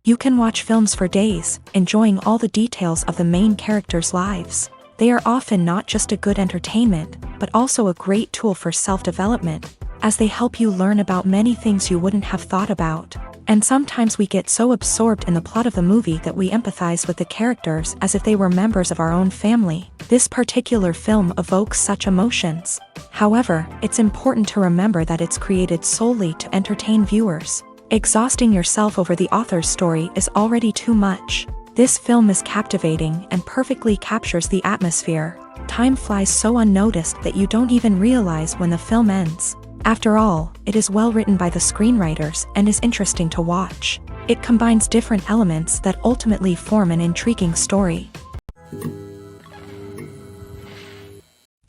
You can watch films for days, enjoying all the details of the main characters' lives. They are often not just a good entertainment, but also a great tool for self-development, as they help you learn about many things you wouldn't have thought about. And sometimes we get so absorbed in the plot of the movie that we empathize with the characters as if they were members of our own family. This particular film evokes such emotions. However, it's important to remember that it's created solely to entertain viewers. Exhausting yourself over the author's story is already too much. This film is captivating and perfectly captures the atmosphere. Time flies so unnoticed that you don't even realize when the film ends. After all, it is well written by the screenwriters and is interesting to watch. It combines different elements that ultimately form an intriguing story.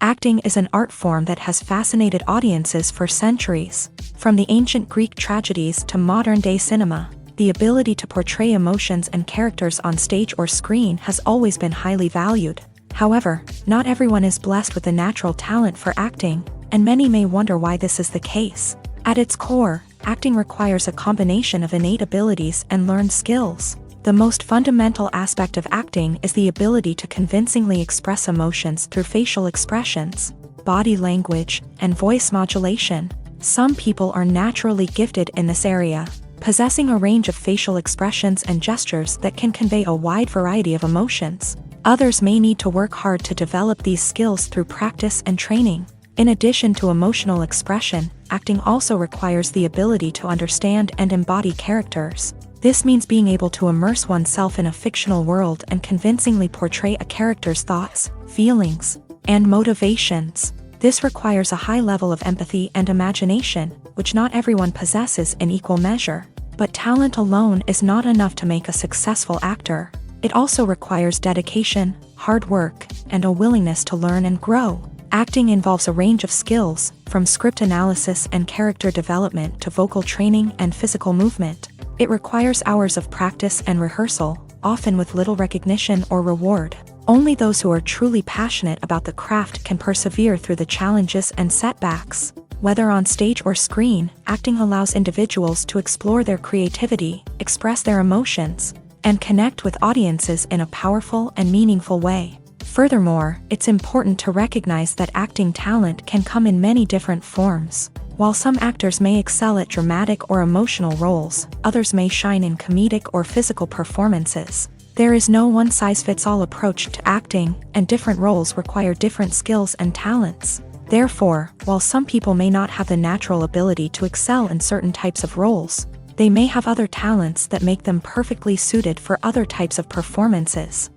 Acting is an art form that has fascinated audiences for centuries. From the ancient Greek tragedies to modern-day cinema, the ability to portray emotions and characters on stage or screen has always been highly valued. However, not everyone is blessed with the natural talent for acting, and many may wonder why this is the case. At its core, acting requires a combination of innate abilities and learned skills. The most fundamental aspect of acting is the ability to convincingly express emotions through facial expressions, body language, and voice modulation. Some people are naturally gifted in this area, possessing a range of facial expressions and gestures that can convey a wide variety of emotions. Others may need to work hard to develop these skills through practice and training. In addition to emotional expression, acting also requires the ability to understand and embody characters. This means being able to immerse oneself in a fictional world and convincingly portray a character's thoughts, feelings, and motivations. This requires a high level of empathy and imagination, which not everyone possesses in equal measure. But talent alone is not enough to make a successful actor. It also requires dedication, hard work, and a willingness to learn and grow. Acting involves a range of skills, from script analysis and character development to vocal training and physical movement. It requires hours of practice and rehearsal, often with little recognition or reward. Only those who are truly passionate about the craft can persevere through the challenges and setbacks. Whether on stage or screen, acting allows individuals to explore their creativity, express their emotions, and connect with audiences in a powerful and meaningful way. Furthermore, it's important to recognize that acting talent can come in many different forms. While some actors may excel at dramatic or emotional roles, others may shine in comedic or physical performances. There is no one-size-fits-all approach to acting, and different roles require different skills and talents. Therefore, while some people may not have the natural ability to excel in certain types of roles, they may have other talents that make them perfectly suited for other types of performances.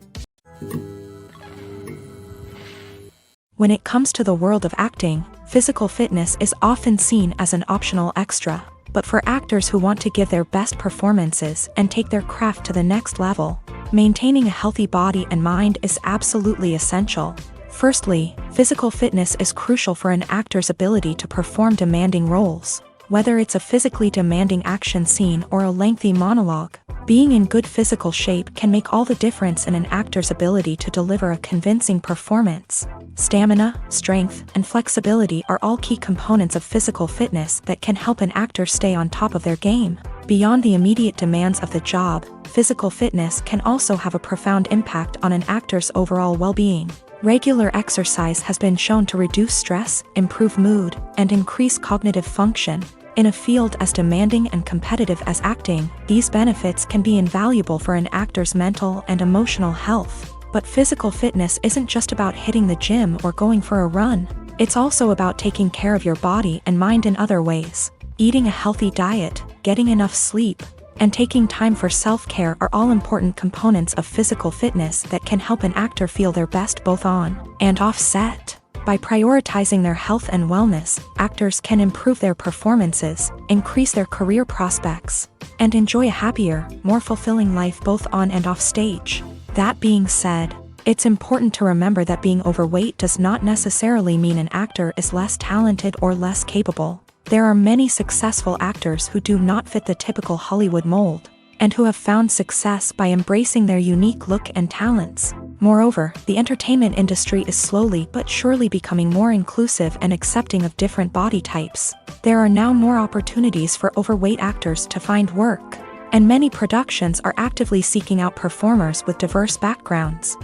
When it comes to the world of acting, physical fitness is often seen as an optional extra. But for actors who want to give their best performances and take their craft to the next level, maintaining a healthy body and mind is absolutely essential. Firstly, physical fitness is crucial for an actor's ability to perform demanding roles. Whether it's a physically demanding action scene or a lengthy monologue, being in good physical shape can make all the difference in an actor's ability to deliver a convincing performance. Stamina, strength, and flexibility are all key components of physical fitness that can help an actor stay on top of their game. Beyond the immediate demands of the job, physical fitness can also have a profound impact on an actor's overall well-being. Regular exercise has been shown to reduce stress, improve mood, and increase cognitive function. In a field as demanding and competitive as acting, these benefits can be invaluable for an actor's mental and emotional health. But physical fitness isn't just about hitting the gym or going for a run. It's also about taking care of your body and mind in other ways. Eating a healthy diet, getting enough sleep, and taking time for self-care are all important components of physical fitness that can help an actor feel their best both on and off set. By prioritizing their health and wellness, actors can improve their performances, increase their career prospects, and enjoy a happier, more fulfilling life both on and off stage. That being said, it's important to remember that being overweight does not necessarily mean an actor is less talented or less capable. There are many successful actors who do not fit the typical Hollywood mold, and who have found success by embracing their unique look and talents. Moreover, the entertainment industry is slowly but surely becoming more inclusive and accepting of different body types. There are now more opportunities for overweight actors to find work, and many productions are actively seeking out performers with diverse backgrounds.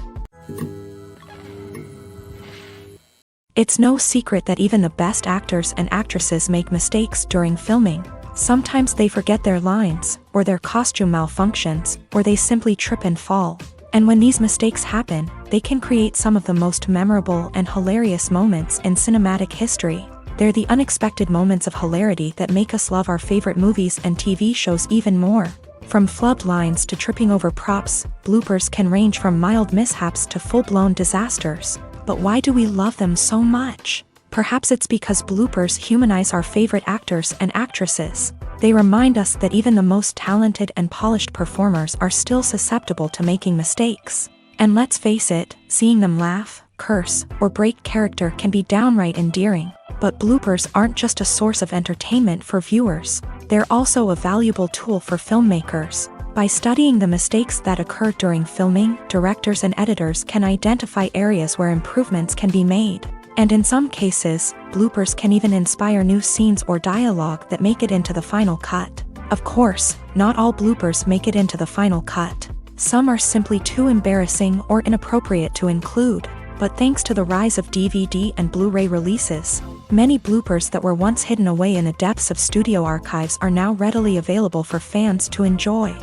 It's no secret that even the best actors and actresses make mistakes during filming. Sometimes they forget their lines, or their costume malfunctions, or they simply trip and fall. And when these mistakes happen, they can create some of the most memorable and hilarious moments in cinematic history. They're the unexpected moments of hilarity that make us love our favorite movies and TV shows even more. From flubbed lines to tripping over props, bloopers can range from mild mishaps to full-blown disasters. But why do we love them so much? Perhaps it's because bloopers humanize our favorite actors and actresses. They remind us that even the most talented and polished performers are still susceptible to making mistakes. And let's face it, seeing them laugh, curse, or break character can be downright endearing. But bloopers aren't just a source of entertainment for viewers. They're also a valuable tool for filmmakers. By studying the mistakes that occur during filming, directors and editors can identify areas where improvements can be made. And in some cases, bloopers can even inspire new scenes or dialogue that make it into the final cut. Of course, not all bloopers make it into the final cut. Some are simply too embarrassing or inappropriate to include. But thanks to the rise of DVD and Blu-ray releases, many bloopers that were once hidden away in the depths of studio archives are now readily available for fans to enjoy.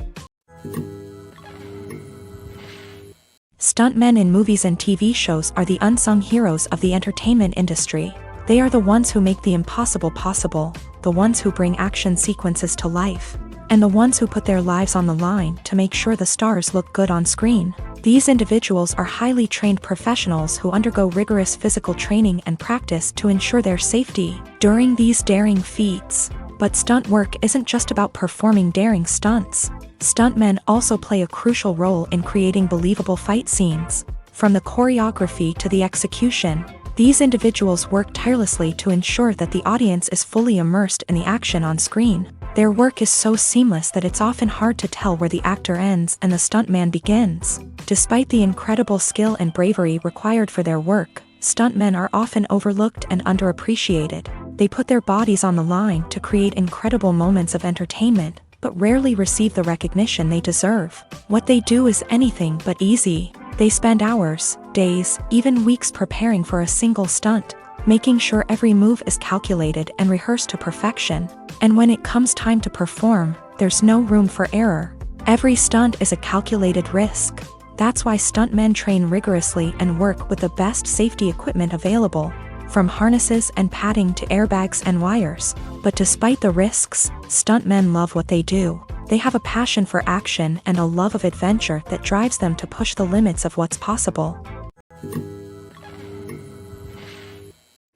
Stuntmen in movies and TV shows are the unsung heroes of the entertainment industry. They are the ones who make the impossible possible, the ones who bring action sequences to life, and the ones who put their lives on the line to make sure the stars look good on screen. These individuals are highly trained professionals who undergo rigorous physical training and practice to ensure their safety during these daring feats. But stunt work isn't just about performing daring stunts. Stuntmen also play a crucial role in creating believable fight scenes. From the choreography to the execution, these individuals work tirelessly to ensure that the audience is fully immersed in the action on screen. Their work is so seamless that it's often hard to tell where the actor ends and the stuntman begins. Despite the incredible skill and bravery required for their work, stuntmen are often overlooked and underappreciated. They put their bodies on the line to create incredible moments of entertainment, but rarely receive the recognition they deserve. What they do is anything but easy. They spend hours, days, even weeks preparing for a single stunt, making sure every move is calculated and rehearsed to perfection. And when it comes time to perform, there's no room for error. Every stunt is a calculated risk. That's why stuntmen train rigorously and work with the best safety equipment available, from harnesses and padding to airbags and wires. But despite the risks, stuntmen love what they do. They have a passion for action and a love of adventure that drives them to push the limits of what's possible.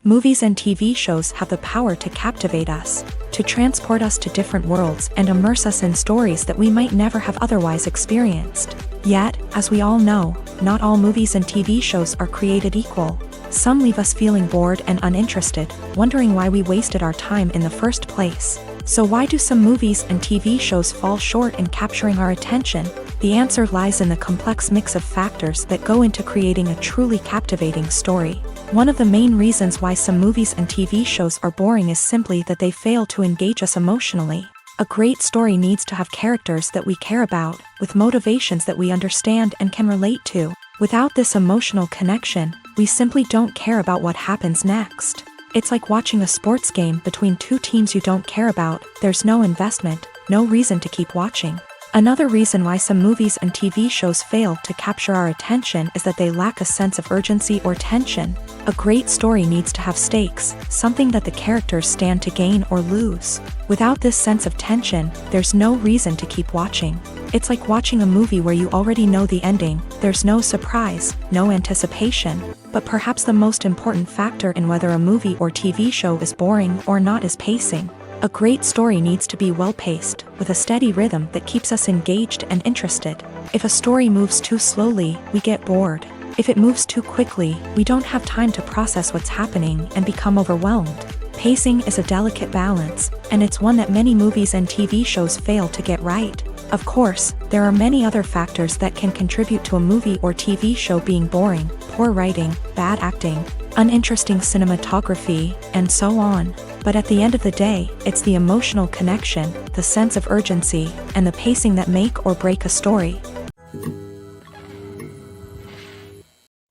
Movies and TV shows have the power to captivate us, to transport us to different worlds and immerse us in stories that we might never have otherwise experienced. Yet, as we all know, not all movies and TV shows are created equal. Some leave us feeling bored and uninterested, wondering why we wasted our time in the first place. So why do some movies and TV shows fall short in capturing our attention? The answer lies in the complex mix of factors that go into creating a truly captivating story. One of the main reasons why some movies and TV shows are boring is simply that they fail to engage us emotionally. A great story needs to have characters that we care about, with motivations that we understand and can relate to. Without this emotional connection, we simply don't care about what happens next. It's like watching a sports game between two teams you don't care about. There's no investment, no reason to keep watching. Another reason why some movies and TV shows fail to capture our attention is that they lack a sense of urgency or tension. A great story needs to have stakes, something that the characters stand to gain or lose. Without this sense of tension, there's no reason to keep watching. It's like watching a movie where you already know the ending. There's no surprise, no anticipation. But perhaps the most important factor in whether a movie or TV show is boring or not is pacing. A great story needs to be well-paced, with a steady rhythm that keeps us engaged and interested. If a story moves too slowly, we get bored. If it moves too quickly, we don't have time to process what's happening and become overwhelmed. Pacing is a delicate balance, and it's one that many movies and TV shows fail to get right. Of course, there are many other factors that can contribute to a movie or TV show being boring: poor writing, bad acting, uninteresting cinematography, and so on. But at the end of the day, it's the emotional connection, the sense of urgency, and the pacing that make or break a story.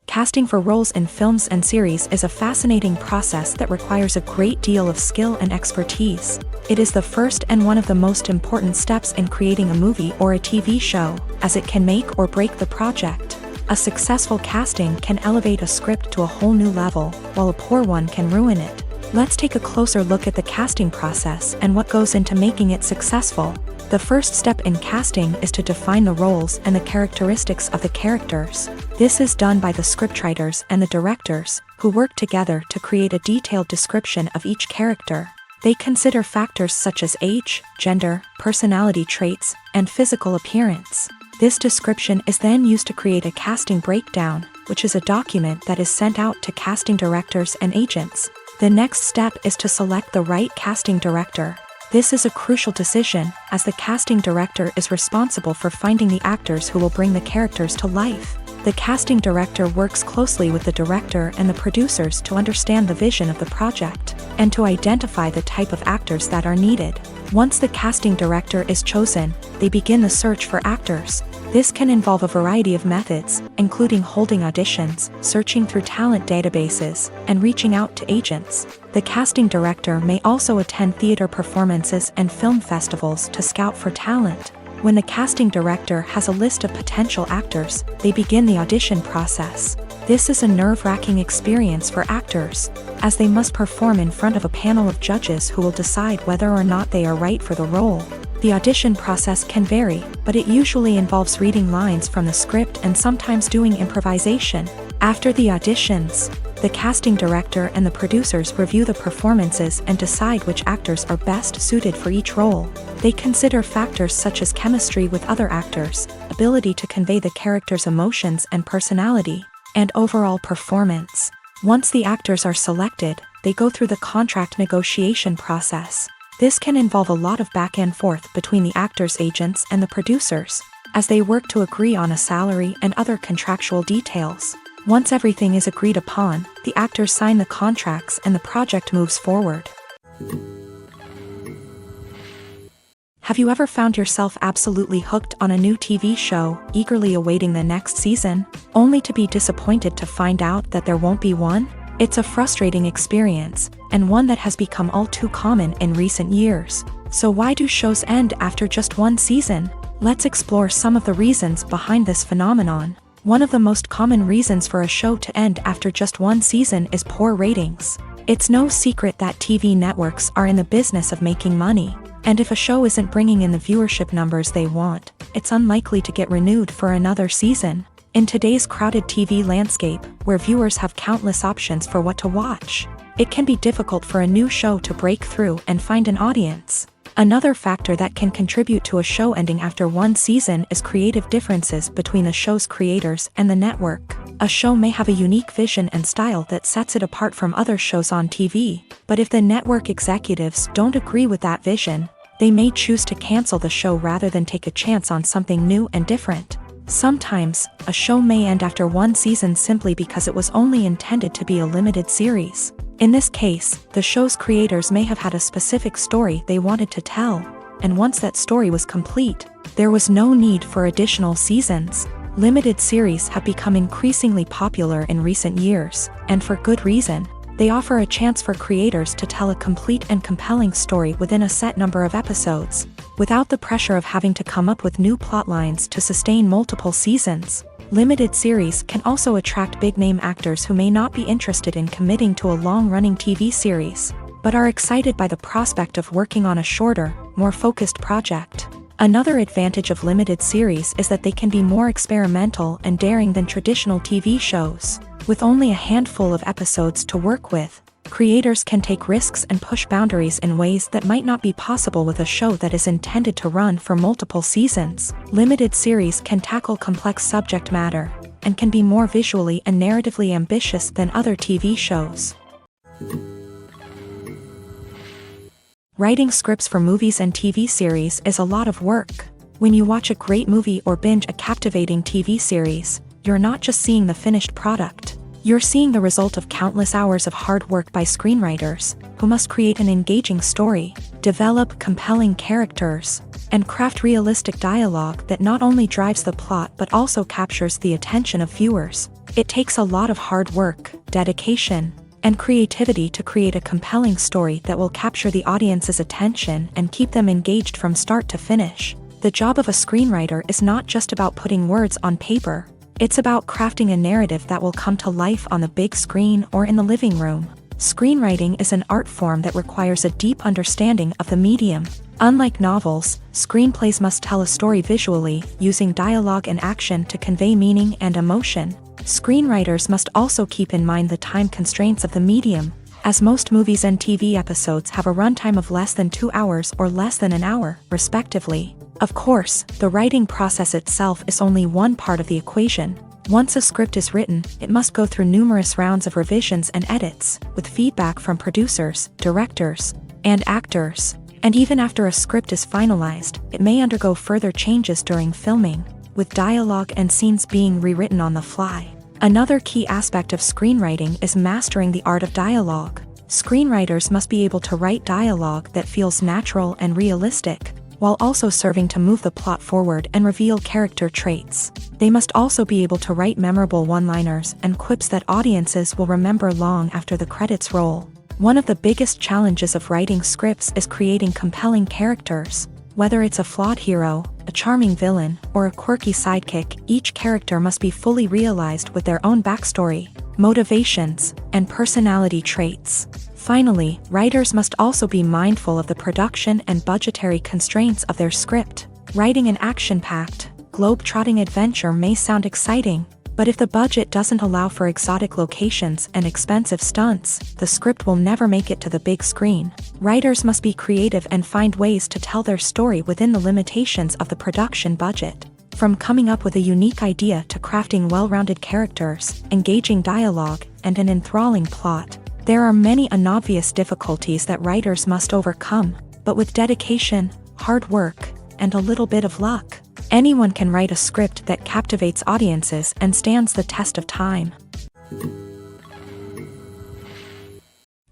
Casting for roles in films and series is a fascinating process that requires a great deal of skill and expertise. It is the first and one of the most important steps in creating a movie or a TV show, as it can make or break the project. A successful casting can elevate a script to a whole new level, while a poor one can ruin it. Let's take a closer look at the casting process and what goes into making it successful. The first step in casting is to define the roles and the characteristics of the characters. This is done by the scriptwriters and the directors, who work together to create a detailed description of each character. They consider factors such as age, gender, personality traits, and physical appearance. This description is then used to create a casting breakdown, which is a document that is sent out to casting directors and agents. The next step is to select the right casting director. This is a crucial decision, as the casting director is responsible for finding the actors who will bring the characters to life. The casting director works closely with the director and the producers to understand the vision of the project, and to identify the type of actors that are needed. Once the casting director is chosen, they begin the search for actors. This can involve a variety of methods, including holding auditions, searching through talent databases, and reaching out to agents. The casting director may also attend theater performances and film festivals to scout for talent. When the casting director has a list of potential actors, they begin the audition process. This is a nerve-wracking experience for actors, as they must perform in front of a panel of judges who will decide whether or not they are right for the role. The audition process can vary, but it usually involves reading lines from the script and sometimes doing improvisation. After the auditions, the casting director and the producers review the performances and decide which actors are best suited for each role. They consider factors such as chemistry with other actors, ability to convey the character's emotions and personality, and overall performance. Once the actors are selected, they go through the contract negotiation process. This can involve a lot of back and forth between the actors' agents and the producers, as they work to agree on a salary and other contractual details. Once everything is agreed upon, the actors sign the contracts and the project moves forward. Have you ever found yourself absolutely hooked on a new TV show, eagerly awaiting the next season, only to be disappointed to find out that there won't be one? It's a frustrating experience, and one that has become all too common in recent years. So why do shows end after just one season? Let's explore some of the reasons behind this phenomenon. One of the most common reasons for a show to end after just one season is poor ratings. It's no secret that TV networks are in the business of making money, and if a show isn't bringing in the viewership numbers they want, it's unlikely to get renewed for another season. In today's crowded TV landscape, where viewers have countless options for what to watch, it can be difficult for a new show to break through and find an audience. Another factor that can contribute to a show ending after one season is creative differences between the show's creators and the network. A show may have a unique vision and style that sets it apart from other shows on TV, but if the network executives don't agree with that vision, they may choose to cancel the show rather than take a chance on something new and different. Sometimes, a show may end after one season simply because it was only intended to be a limited series. In this case, the show's creators may have had a specific story they wanted to tell, and once that story was complete, there was no need for additional seasons. Limited series have become increasingly popular in recent years, and for good reason. They offer a chance for creators to tell a complete and compelling story within a set number of episodes, without the pressure of having to come up with new plotlines to sustain multiple seasons. Limited series can also attract big-name actors who may not be interested in committing to a long-running TV series, but are excited by the prospect of working on a shorter, more focused project. Another advantage of limited series is that they can be more experimental and daring than traditional TV shows. With only a handful of episodes to work with, creators can take risks and push boundaries in ways that might not be possible with a show that is intended to run for multiple seasons. Limited series can tackle complex subject matter, and can be more visually and narratively ambitious than other TV shows. Writing scripts for movies and TV series is a lot of work. When you watch a great movie or binge a captivating TV series, you're not just seeing the finished product. You're seeing the result of countless hours of hard work by screenwriters, who must create an engaging story, develop compelling characters, and craft realistic dialogue that not only drives the plot but also captures the attention of viewers. It takes a lot of hard work, dedication, and creativity to create a compelling story that will capture the audience's attention and keep them engaged from start to finish. The job of a screenwriter is not just about putting words on paper. It's about crafting a narrative that will come to life on the big screen or in the living room. Screenwriting is an art form that requires a deep understanding of the medium. Unlike novels, screenplays must tell a story visually, using dialogue and action to convey meaning and emotion. Screenwriters must also keep in mind the time constraints of the medium, as most movies and TV episodes have a runtime of less than 2 hours or less than an hour, respectively. Of course, the writing process itself is only one part of the equation. Once a script is written, it must go through numerous rounds of revisions and edits, with feedback from producers, directors, and actors. And even after a script is finalized, it may undergo further changes during filming, with dialogue and scenes being rewritten on the fly. Another key aspect of screenwriting is mastering the art of dialogue. Screenwriters must be able to write dialogue that feels natural and realistic, while also serving to move the plot forward and reveal character traits. They must also be able to write memorable one-liners and quips that audiences will remember long after the credits roll. One of the biggest challenges of writing scripts is creating compelling characters. Whether it's a flawed hero, a charming villain, or a quirky sidekick, each character must be fully realized with their own backstory, motivations, and personality traits. Finally, writers must also be mindful of the production and budgetary constraints of their script. Writing an action-packed, globe-trotting adventure may sound exciting, but if the budget doesn't allow for exotic locations and expensive stunts, the script will never make it to the big screen. Writers must be creative and find ways to tell their story within the limitations of the production budget. From coming up with a unique idea to crafting well-rounded characters, engaging dialogue, and an enthralling plot, there are many unobvious difficulties that writers must overcome, but with dedication, hard work, and a little bit of luck, anyone can write a script that captivates audiences and stands the test of time.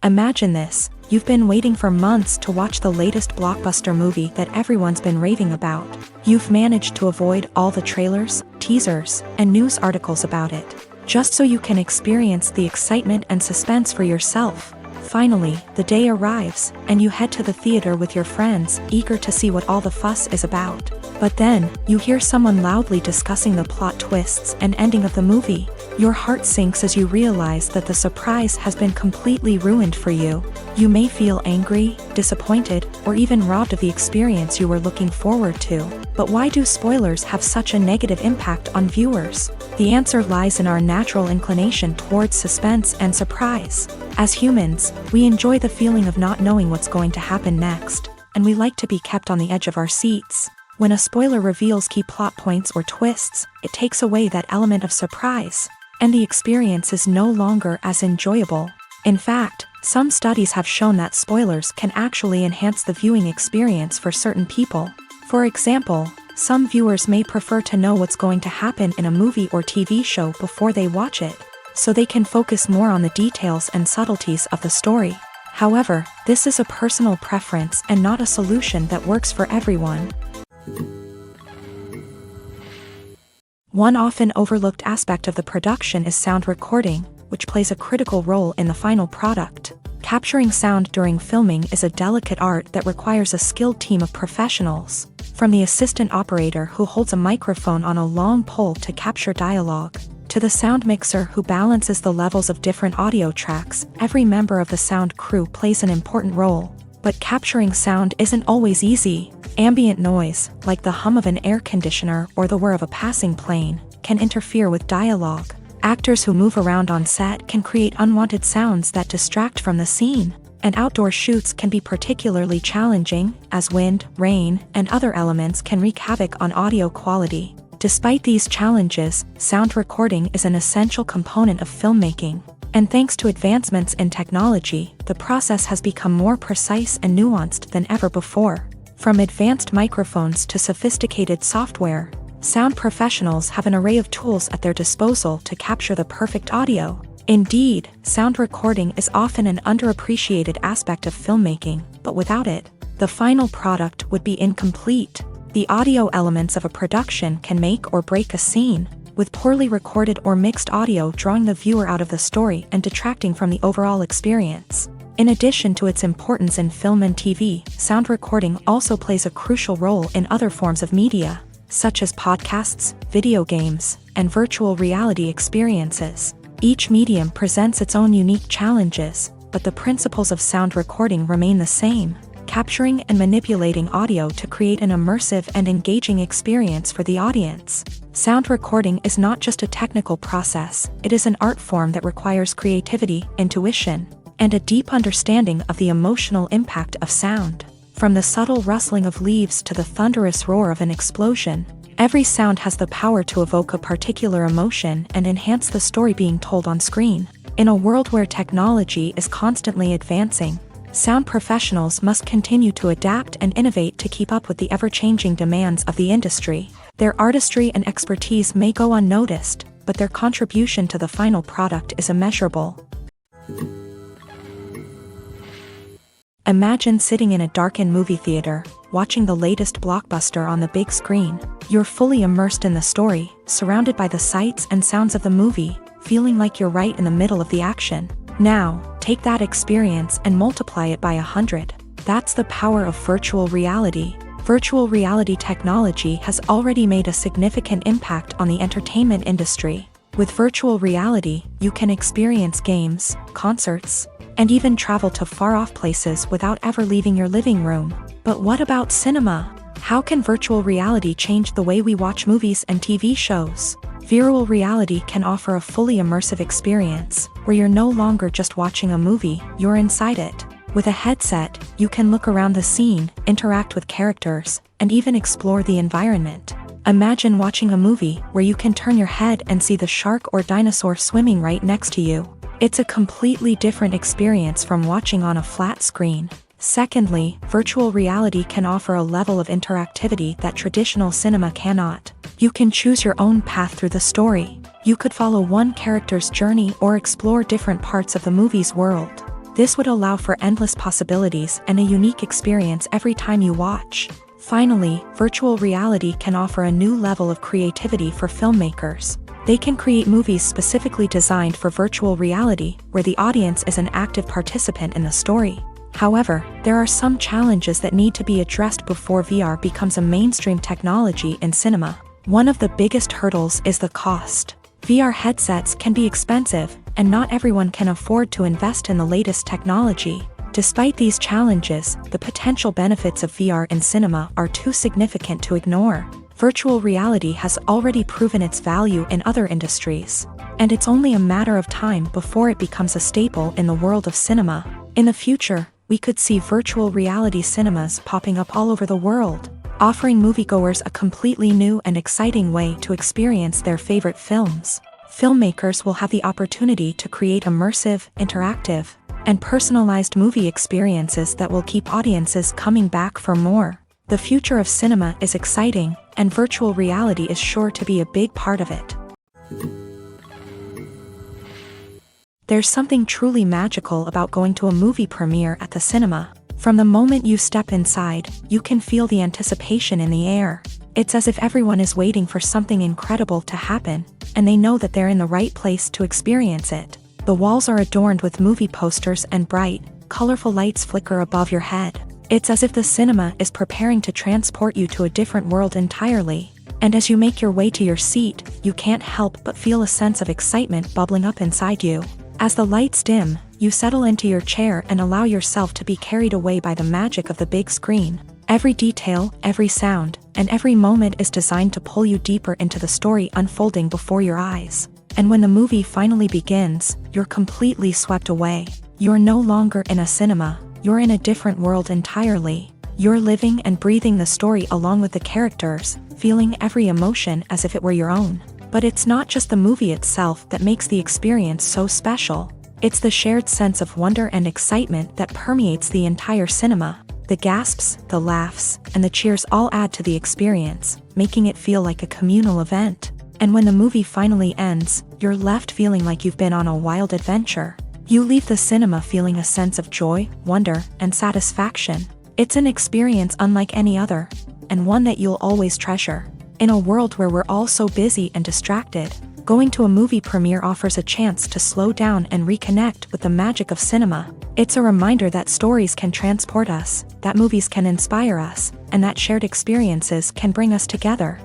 Imagine this: you've been waiting for months to watch the latest blockbuster movie that everyone's been raving about. You've managed to avoid all the trailers, teasers, and news articles about it, just so you can experience the excitement and suspense for yourself. Finally, the day arrives, and you head to the theater with your friends, eager to see what all the fuss is about. But then, you hear someone loudly discussing the plot twists and ending of the movie. Your heart sinks as you realize that the surprise has been completely ruined for you. You may feel angry, disappointed, or even robbed of the experience you were looking forward to. But why do spoilers have such a negative impact on viewers? The answer lies in our natural inclination towards suspense and surprise. As humans, we enjoy the feeling of not knowing what's going to happen next, and we like to be kept on the edge of our seats. When a spoiler reveals key plot points or twists, it takes away that element of surprise, and the experience is no longer as enjoyable. In fact, some studies have shown that spoilers can actually enhance the viewing experience for certain people. For example, some viewers may prefer to know what's going to happen in a movie or TV show before they watch it, so they can focus more on the details and subtleties of the story. However, this is a personal preference and not a solution that works for everyone. One often overlooked aspect of the production is sound recording, which plays a critical role in the final product. Capturing sound during filming is a delicate art that requires a skilled team of professionals, from the assistant operator who holds a microphone on a long pole to capture dialogue, to the sound mixer who balances the levels of different audio tracks. Every member of the sound crew plays an important role. But capturing sound isn't always easy. Ambient noise, like the hum of an air conditioner or the whir of a passing plane, can interfere with dialogue. Actors who move around on set can create unwanted sounds that distract from the scene. And outdoor shoots can be particularly challenging, as wind, rain, and other elements can wreak havoc on audio quality. Despite these challenges, sound recording is an essential component of filmmaking. And thanks to advancements in technology, the process has become more precise and nuanced than ever before. From advanced microphones to sophisticated software, sound professionals have an array of tools at their disposal to capture the perfect audio. Indeed, sound recording is often an underappreciated aspect of filmmaking, but without it, the final product would be incomplete. The audio elements of a production can make or break a scene, with poorly recorded or mixed audio drawing the viewer out of the story and detracting from the overall experience. In addition to its importance in film and TV, sound recording also plays a crucial role in other forms of media, such as podcasts, video games, and virtual reality experiences. Each medium presents its own unique challenges, but the principles of sound recording remain the same: capturing and manipulating audio to create an immersive and engaging experience for the audience. Sound recording is not just a technical process, it is an art form that requires creativity, intuition, and a deep understanding of the emotional impact of sound. From the subtle rustling of leaves to the thunderous roar of an explosion, every sound has the power to evoke a particular emotion and enhance the story being told on screen. In a world where technology is constantly advancing, sound professionals must continue to adapt and innovate to keep up with the ever-changing demands of the industry. Their artistry and expertise may go unnoticed, but their contribution to the final product is immeasurable. Imagine sitting in a darkened movie theater, watching the latest blockbuster on the big screen. You're fully immersed in the story, surrounded by the sights and sounds of the movie, feeling like you're right in the middle of the action. Now, take that experience and multiply it by 100. That's the power of virtual reality. Virtual reality technology has already made a significant impact on the entertainment industry. With virtual reality, you can experience games, concerts, and even travel to far-off places without ever leaving your living room. But what about cinema? How can virtual reality change the way we watch movies and TV shows? Virtual reality can offer a fully immersive experience, where you're no longer just watching a movie, you're inside it. With a headset, you can look around the scene, interact with characters, and even explore the environment. Imagine watching a movie where you can turn your head and see the shark or dinosaur swimming right next to you. It's a completely different experience from watching on a flat screen. Secondly, virtual reality can offer a level of interactivity that traditional cinema cannot. You can choose your own path through the story. You could follow one character's journey or explore different parts of the movie's world. This would allow for endless possibilities and a unique experience every time you watch. Finally, virtual reality can offer a new level of creativity for filmmakers. They can create movies specifically designed for virtual reality, where the audience is an active participant in the story. However, there are some challenges that need to be addressed before VR becomes a mainstream technology in cinema. One of the biggest hurdles is the cost. VR headsets can be expensive, and not everyone can afford to invest in the latest technology. Despite these challenges, the potential benefits of VR in cinema are too significant to ignore. Virtual reality has already proven its value in other industries, and it's only a matter of time before it becomes a staple in the world of cinema. In the future, we could see virtual reality cinemas popping up all over the world, offering moviegoers a completely new and exciting way to experience their favorite films. Filmmakers will have the opportunity to create immersive, interactive, and personalized movie experiences that will keep audiences coming back for more. The future of cinema is exciting, and virtual reality is sure to be a big part of it. There's something truly magical about going to a movie premiere at the cinema. From the moment you step inside, you can feel the anticipation in the air. It's as if everyone is waiting for something incredible to happen, and they know that they're in the right place to experience it. The walls are adorned with movie posters and bright, colorful lights flicker above your head. It's as if the cinema is preparing to transport you to a different world entirely. And as you make your way to your seat, you can't help but feel a sense of excitement bubbling up inside you. As the lights dim, you settle into your chair and allow yourself to be carried away by the magic of the big screen. Every detail, every sound, and every moment is designed to pull you deeper into the story unfolding before your eyes. And when the movie finally begins, you're completely swept away. You're no longer in a cinema. You're in a different world entirely. You're living and breathing the story along with the characters, feeling every emotion as if it were your own. But it's not just the movie itself that makes the experience so special. It's the shared sense of wonder and excitement that permeates the entire cinema. The gasps, the laughs, and the cheers all add to the experience, making it feel like a communal event. And when the movie finally ends, you're left feeling like you've been on a wild adventure. You leave the cinema feeling a sense of joy, wonder, and satisfaction. It's an experience unlike any other, and one that you'll always treasure. In a world where we're all so busy and distracted, going to a movie premiere offers a chance to slow down and reconnect with the magic of cinema. It's a reminder that stories can transport us, that movies can inspire us, and that shared experiences can bring us together.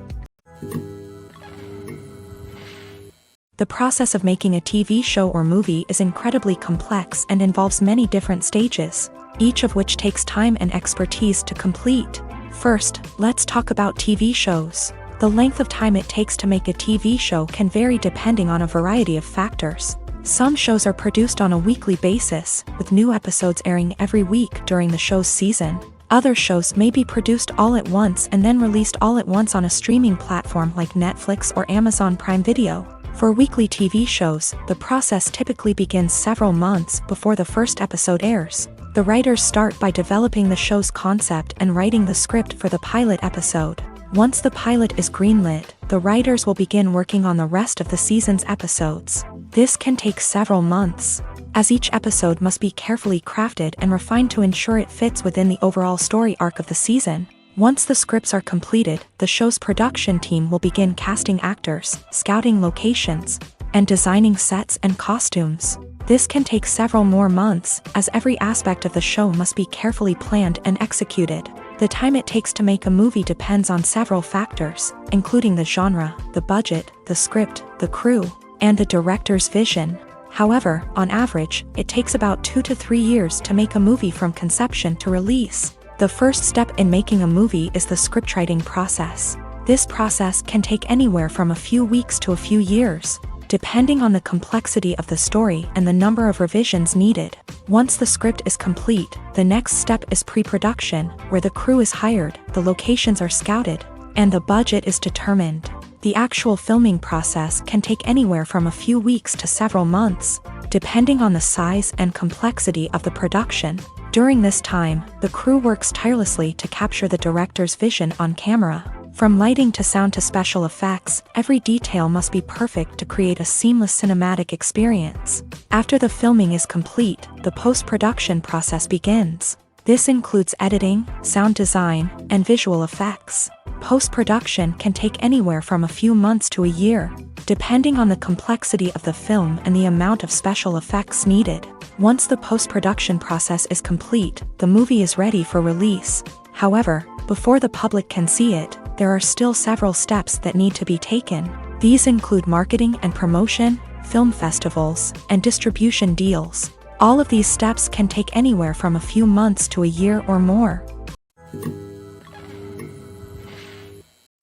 The process of making a TV show or movie is incredibly complex and involves many different stages, each of which takes time and expertise to complete. First, let's talk about TV shows. The length of time it takes to make a TV show can vary depending on a variety of factors. Some shows are produced on a weekly basis, with new episodes airing every week during the show's season. Other shows may be produced all at once and then released all at once on a streaming platform like Netflix or Amazon Prime Video. For weekly TV shows, the process typically begins several months before the first episode airs. The writers start by developing the show's concept and writing the script for the pilot episode. Once the pilot is greenlit, the writers will begin working on the rest of the season's episodes. This can take several months, as each episode must be carefully crafted and refined to ensure it fits within the overall story arc of the season. Once the scripts are completed, the show's production team will begin casting actors, scouting locations, and designing sets and costumes. This can take several more months, as every aspect of the show must be carefully planned and executed. The time it takes to make a movie depends on several factors, including the genre, the budget, the script, the crew, and the director's vision. However, on average, it takes about 2 to 3 years to make a movie from conception to release. The first step in making a movie is the scriptwriting process. This process can take anywhere from a few weeks to a few years, depending on the complexity of the story and the number of revisions needed. Once the script is complete, the next step is pre-production, where the crew is hired, the locations are scouted, and the budget is determined. The actual filming process can take anywhere from a few weeks to several months, depending on the size and complexity of the production. During this time, the crew works tirelessly to capture the director's vision on camera. From lighting to sound to special effects, every detail must be perfect to create a seamless cinematic experience. After the filming is complete, the post-production process begins. This includes editing, sound design, and visual effects. Post-production can take anywhere from a few months to a year, depending on the complexity of the film and the amount of special effects needed. Once the post-production process is complete, the movie is ready for release. However, before the public can see it, there are still several steps that need to be taken. These include marketing and promotion, film festivals, and distribution deals. All of these steps can take anywhere from a few months to a year or more.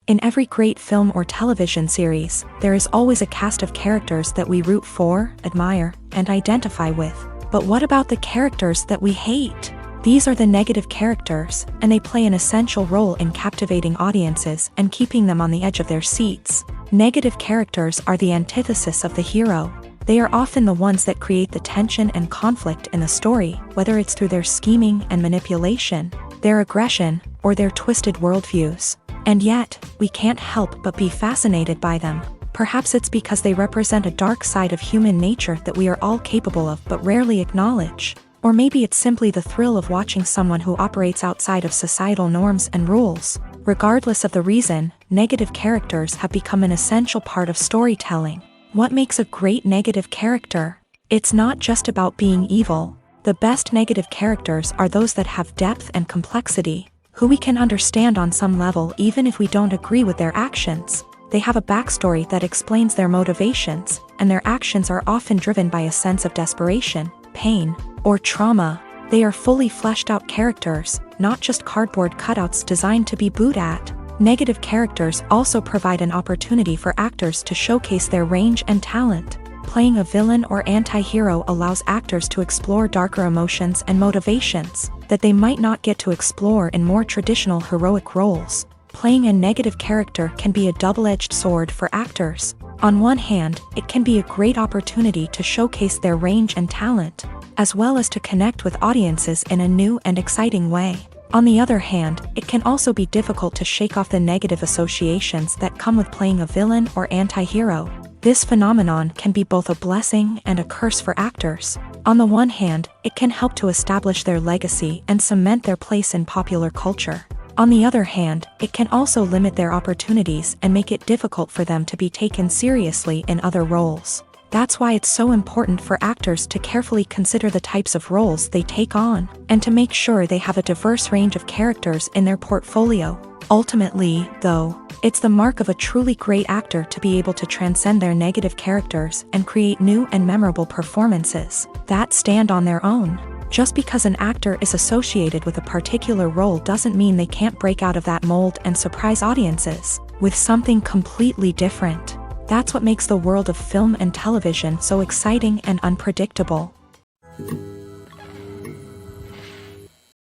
In every great film or television series, there is always a cast of characters that we root for, admire, and identify with. But what about the characters that we hate? These are the negative characters, and they play an essential role in captivating audiences and keeping them on the edge of their seats. Negative characters are the antithesis of the hero. They are often the ones that create the tension and conflict in the story, whether it's through their scheming and manipulation, their aggression, or their twisted worldviews. And yet, we can't help but be fascinated by them. Perhaps it's because they represent a dark side of human nature that we are all capable of but rarely acknowledge. Or maybe it's simply the thrill of watching someone who operates outside of societal norms and rules. Regardless of the reason, negative characters have become an essential part of storytelling. What makes a great negative character? It's not just about being evil. The best negative characters are those that have depth and complexity, who we can understand on some level even if we don't agree with their actions. They have a backstory that explains their motivations, and their actions are often driven by a sense of desperation, pain, or trauma. They are fully fleshed out characters, not just cardboard cutouts designed to be booed at. Negative characters also provide an opportunity for actors to showcase their range and talent. Playing a villain or anti-hero allows actors to explore darker emotions and motivations that they might not get to explore in more traditional heroic roles. Playing a negative character can be a double-edged sword for actors. On one hand, it can be a great opportunity to showcase their range and talent, as well as to connect with audiences in a new and exciting way. On the other hand, it can also be difficult to shake off the negative associations that come with playing a villain or anti-hero. This phenomenon can be both a blessing and a curse for actors. On the one hand, it can help to establish their legacy and cement their place in popular culture. On the other hand, it can also limit their opportunities and make it difficult for them to be taken seriously in other roles. That's why it's so important for actors to carefully consider the types of roles they take on, and to make sure they have a diverse range of characters in their portfolio. Ultimately, though, it's the mark of a truly great actor to be able to transcend their negative characters and create new and memorable performances that stand on their own. Just because an actor is associated with a particular role doesn't mean they can't break out of that mold and surprise audiences with something completely different. That's what makes the world of film and television so exciting and unpredictable.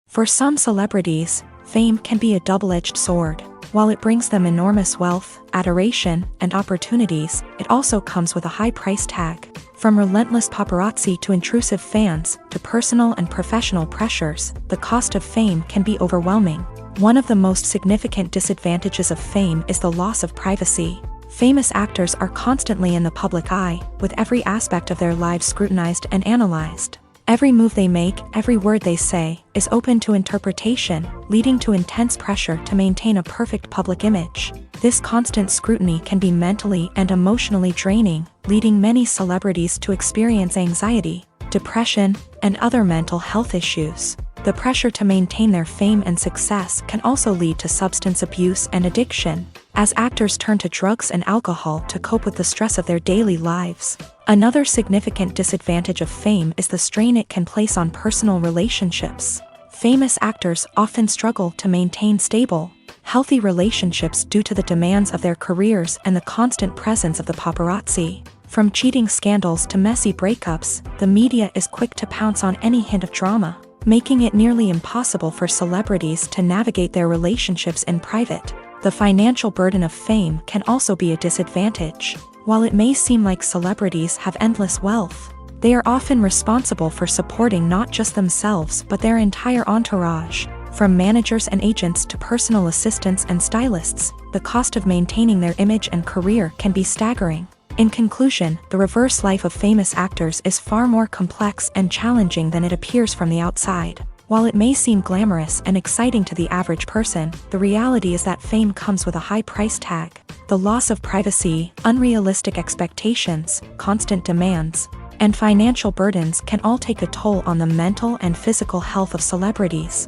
For some celebrities, fame can be a double-edged sword. While it brings them enormous wealth, adoration, and opportunities, it also comes with a high price tag. From relentless paparazzi to intrusive fans, to personal and professional pressures, the cost of fame can be overwhelming. One of the most significant disadvantages of fame is the loss of privacy. Famous actors are constantly in the public eye, with every aspect of their lives scrutinized and analyzed. Every move they make, every word they say, is open to interpretation, leading to intense pressure to maintain a perfect public image. This constant scrutiny can be mentally and emotionally draining, leading many celebrities to experience anxiety, depression, and other mental health issues. The pressure to maintain their fame and success can also lead to substance abuse and addiction, as actors turn to drugs and alcohol to cope with the stress of their daily lives. Another significant disadvantage of fame is the strain it can place on personal relationships. Famous actors often struggle to maintain stable, healthy relationships due to the demands of their careers and the constant presence of the paparazzi. From cheating scandals to messy breakups, the media is quick to pounce on any hint of drama, making it nearly impossible for celebrities to navigate their relationships in private. The financial burden of fame can also be a disadvantage. While it may seem like celebrities have endless wealth, they are often responsible for supporting not just themselves but their entire entourage. From managers and agents to personal assistants and stylists, the cost of maintaining their image and career can be staggering. In conclusion, the reverse life of famous actors is far more complex and challenging than it appears from the outside. While it may seem glamorous and exciting to the average person, the reality is that fame comes with a high price tag. The loss of privacy, unrealistic expectations, constant demands, and financial burdens can all take a toll on the mental and physical health of celebrities.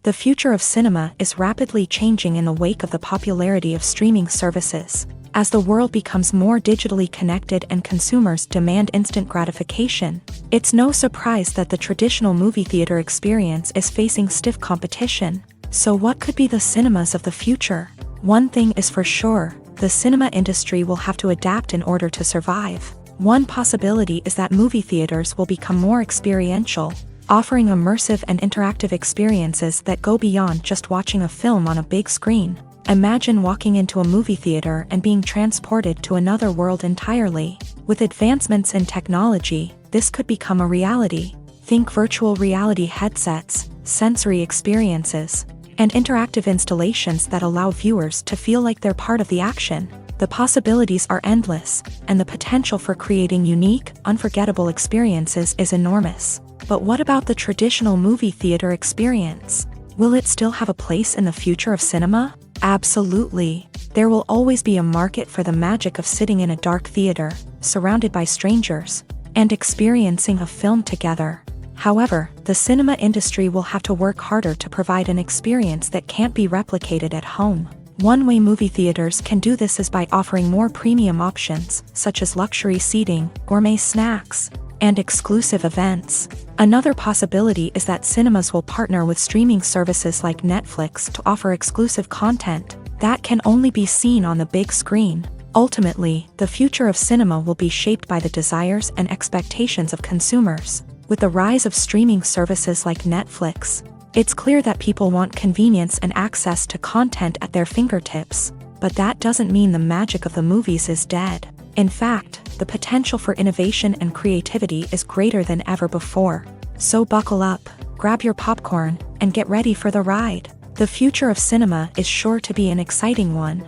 The future of cinema is rapidly changing in the wake of the popularity of streaming services. As the world becomes more digitally connected and consumers demand instant gratification, it's no surprise that the traditional movie theater experience is facing stiff competition. So what could be the cinemas of the future? One thing is for sure, the cinema industry will have to adapt in order to survive. One possibility is that movie theaters will become more experiential, offering immersive and interactive experiences that go beyond just watching a film on a big screen. Imagine walking into a movie theater and being transported to another world entirely. With advancements in technology, this could become a reality. Think virtual reality headsets, sensory experiences, and interactive installations that allow viewers to feel like they're part of the action. The possibilities are endless, and the potential for creating unique, unforgettable experiences is enormous. But what about the traditional movie theater experience? Will it still have a place in the future of cinema? Absolutely. There will always be a market for the magic of sitting in a dark theater, surrounded by strangers, and experiencing a film together. However, the cinema industry will have to work harder to provide an experience that can't be replicated at home. One way movie theaters can do this is by offering more premium options, such as luxury seating, gourmet snacks, and exclusive events. Another possibility is that cinemas will partner with streaming services like Netflix to offer exclusive content that can only be seen on the big screen. Ultimately, the future of cinema will be shaped by the desires and expectations of consumers. With the rise of streaming services like Netflix, it's clear that people want convenience and access to content at their fingertips. But that doesn't mean the magic of the movies is dead. In fact, the potential for innovation and creativity is greater than ever before. So buckle up, grab your popcorn, and get ready for the ride. The future of cinema is sure to be an exciting one.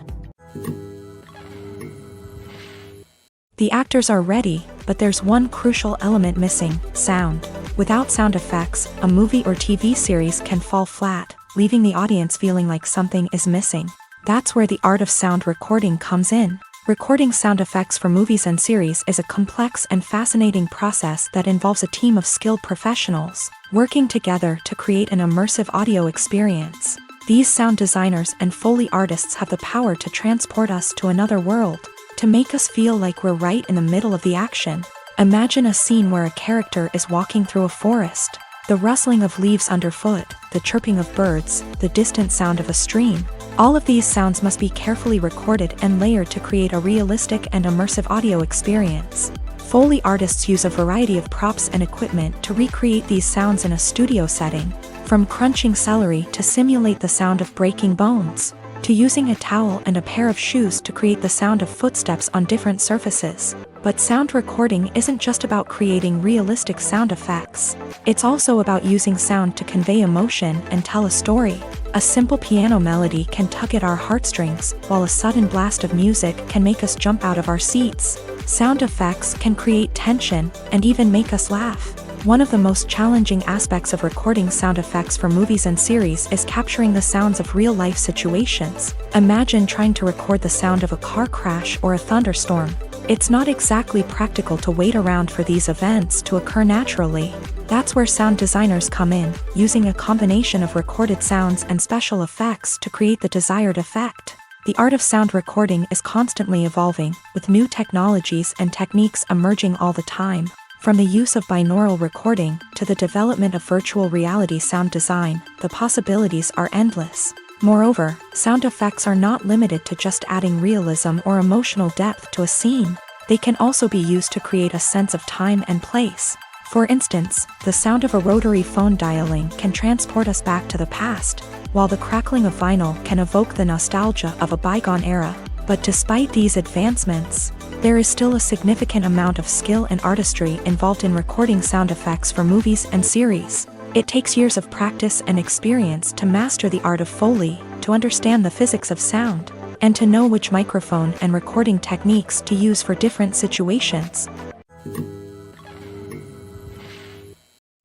The actors are ready, but there's one crucial element missing: sound. Without sound effects, a movie or TV series can fall flat, leaving the audience feeling like something is missing. That's where the art of sound recording comes in. Recording sound effects for movies and series is a complex and fascinating process that involves a team of skilled professionals working together to create an immersive audio experience. These sound designers and Foley artists have the power to transport us to another world, to make us feel like we're right in the middle of the action. Imagine a scene where a character is walking through a forest. The rustling of leaves underfoot, the chirping of birds, the distant sound of a stream. All of these sounds must be carefully recorded and layered to create a realistic and immersive audio experience. Foley artists use a variety of props and equipment to recreate these sounds in a studio setting, from crunching celery to simulate the sound of breaking bones, to using a towel and a pair of shoes to create the sound of footsteps on different surfaces. But sound recording isn't just about creating realistic sound effects. It's also about using sound to convey emotion and tell a story. A simple piano melody can tug at our heartstrings, while a sudden blast of music can make us jump out of our seats. Sound effects can create tension and even make us laugh. One of the most challenging aspects of recording sound effects for movies and series is capturing the sounds of real-life situations. Imagine trying to record the sound of a car crash or a thunderstorm. It's not exactly practical to wait around for these events to occur naturally. That's where sound designers come in, using a combination of recorded sounds and special effects to create the desired effect. The art of sound recording is constantly evolving, with new technologies and techniques emerging all the time. From the use of binaural recording to the development of virtual reality sound design, the possibilities are endless. Moreover, sound effects are not limited to just adding realism or emotional depth to a scene. They can also be used to create a sense of time and place. For instance, the sound of a rotary phone dialing can transport us back to the past, while the crackling of vinyl can evoke the nostalgia of a bygone era. But despite these advancements, there is still a significant amount of skill and artistry involved in recording sound effects for movies and series. It takes years of practice and experience to master the art of Foley, to understand the physics of sound, and to know which microphone and recording techniques to use for different situations.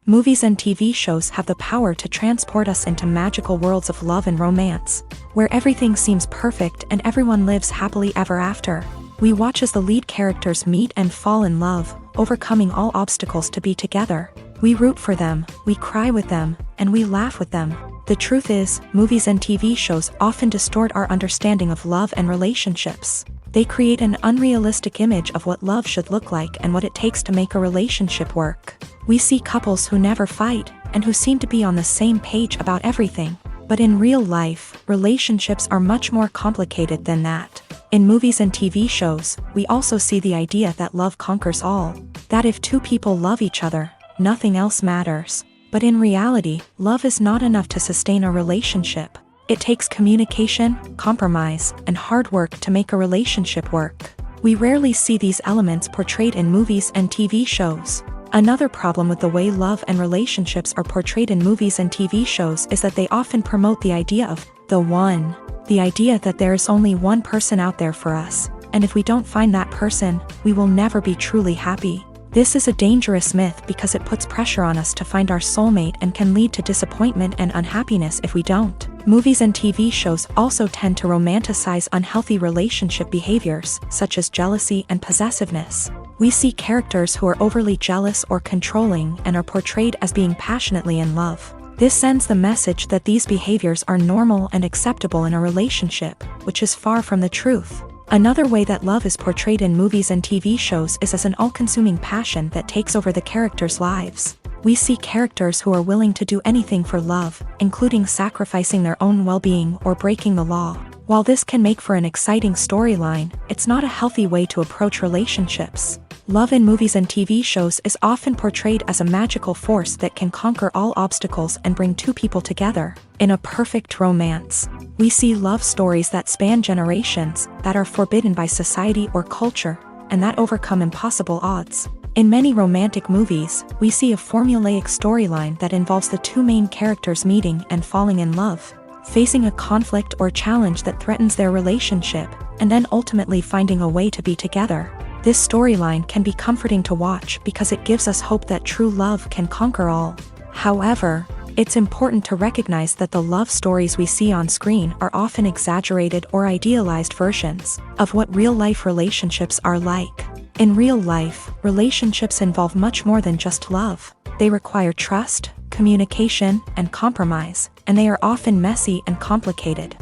Movies and TV shows have the power to transport us into magical worlds of love and romance, where everything seems perfect and everyone lives happily ever after. We watch as the lead characters meet and fall in love, overcoming all obstacles to be together. We root for them, we cry with them, and we laugh with them. The truth is, movies and TV shows often distort our understanding of love and relationships. They create an unrealistic image of what love should look like and what it takes to make a relationship work. We see couples who never fight, and who seem to be on the same page about everything. But in real life, relationships are much more complicated than that. In movies and TV shows, we also see the idea that love conquers all. That if two people love each other, nothing else matters. But in reality, love is not enough to sustain a relationship. It takes communication, compromise, and hard work to make a relationship work. We rarely see these elements portrayed in movies and TV shows. Another problem with the way love and relationships are portrayed in movies and TV shows is that they often promote the idea of the one. The idea that there is only one person out there for us, and if we don't find that person, we will never be truly happy. This is a dangerous myth because it puts pressure on us to find our soulmate and can lead to disappointment and unhappiness if we don't. Movies and TV shows also tend to romanticize unhealthy relationship behaviors, such as jealousy and possessiveness. We see characters who are overly jealous or controlling and are portrayed as being passionately in love. This sends the message that these behaviors are normal and acceptable in a relationship, which is far from the truth. Another way that love is portrayed in movies and TV shows is as an all-consuming passion that takes over the characters' lives. We see characters who are willing to do anything for love, including sacrificing their own well-being or breaking the law. While this can make for an exciting storyline, it's not a healthy way to approach relationships. Love in movies and TV shows is often portrayed as a magical force that can conquer all obstacles and bring two people together in a perfect romance. We see love stories that span generations, that are forbidden by society or culture, and that overcome impossible odds. In many romantic movies, we see a formulaic storyline that involves the two main characters meeting and falling in love, facing a conflict or challenge that threatens their relationship, and then ultimately finding a way to be together. This storyline can be comforting to watch because it gives us hope that true love can conquer all. However, it's important to recognize that the love stories we see on screen are often exaggerated or idealized versions of what real-life relationships are like. In real life, relationships involve much more than just love. They require trust, communication, and compromise, and they are often messy and complicated.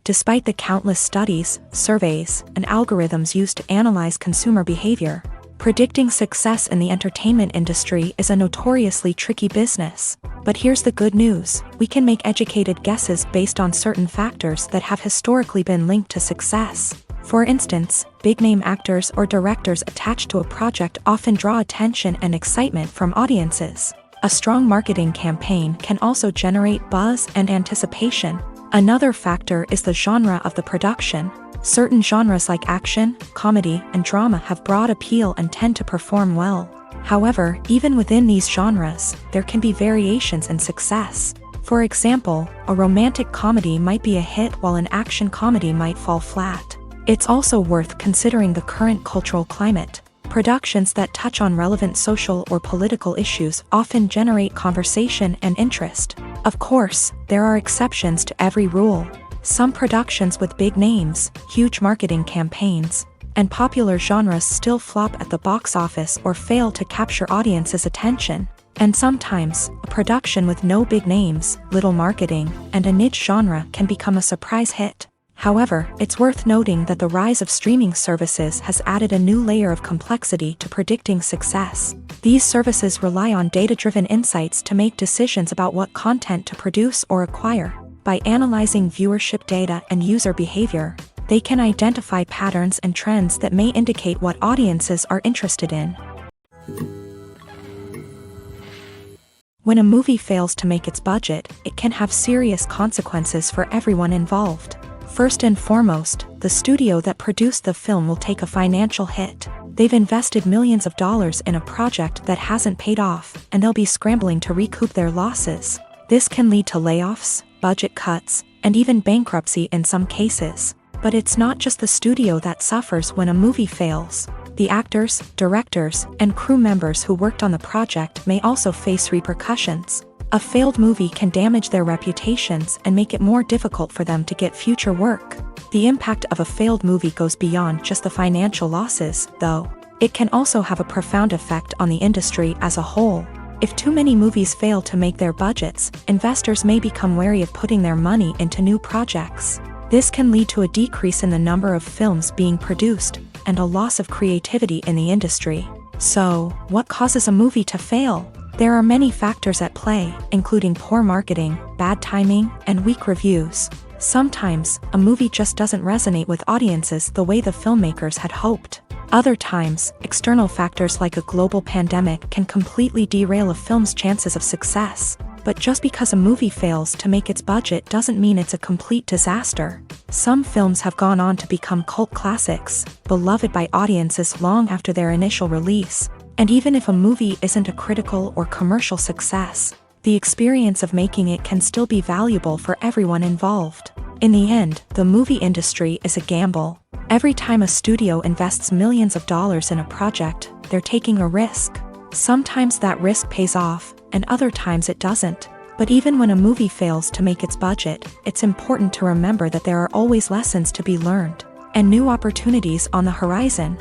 Despite the countless studies, surveys, and algorithms used to analyze consumer behavior, predicting success in the entertainment industry is a notoriously tricky business. But here's the good news: we can make educated guesses based on certain factors that have historically been linked to success. For instance, big-name actors or directors attached to a project often draw attention and excitement from audiences. A strong marketing campaign can also generate buzz and anticipation. Another factor is the genre of the production. Certain genres like action, comedy, and drama have broad appeal and tend to perform well. However, even within these genres, there can be variations in success. For example, a romantic comedy might be a hit while an action comedy might fall flat. It's also worth considering the current cultural climate. Productions that touch on relevant social or political issues often generate conversation and interest. Of course, there are exceptions to every rule. Some productions with big names, huge marketing campaigns, and popular genres still flop at the box office or fail to capture audiences' attention. And sometimes, a production with no big names, little marketing, and a niche genre can become a surprise hit. However, it's worth noting that the rise of streaming services has added a new layer of complexity to predicting success. These services rely on data-driven insights to make decisions about what content to produce or acquire. By analyzing viewership data and user behavior, they can identify patterns and trends that may indicate what audiences are interested in. When a movie fails to make its budget, it can have serious consequences for everyone involved. First and foremost, the studio that produced the film will take a financial hit. They've invested millions of dollars in a project that hasn't paid off, and they'll be scrambling to recoup their losses. This can lead to layoffs, budget cuts, and even bankruptcy in some cases. But it's not just the studio that suffers when a movie fails. The actors, directors, and crew members who worked on the project may also face repercussions. A failed movie can damage their reputations and make it more difficult for them to get future work. The impact of a failed movie goes beyond just the financial losses, though. It can also have a profound effect on the industry as a whole. If too many movies fail to make their budgets, investors may become wary of putting their money into new projects. This can lead to a decrease in the number of films being produced, and a loss of creativity in the industry. So, what causes a movie to fail? There are many factors at play, including poor marketing, bad timing, and weak reviews. Sometimes, a movie just doesn't resonate with audiences the way the filmmakers had hoped. Other times, external factors like a global pandemic can completely derail a film's chances of success. But just because a movie fails to make its budget doesn't mean it's a complete disaster. Some films have gone on to become cult classics, beloved by audiences long after their initial release. And even if a movie isn't a critical or commercial success, the experience of making it can still be valuable for everyone involved. In the end, the movie industry is a gamble. Every time a studio invests millions of dollars in a project, they're taking a risk. Sometimes that risk pays off, and other times it doesn't. But even when a movie fails to make its budget, it's important to remember that there are always lessons to be learned, and new opportunities on the horizon.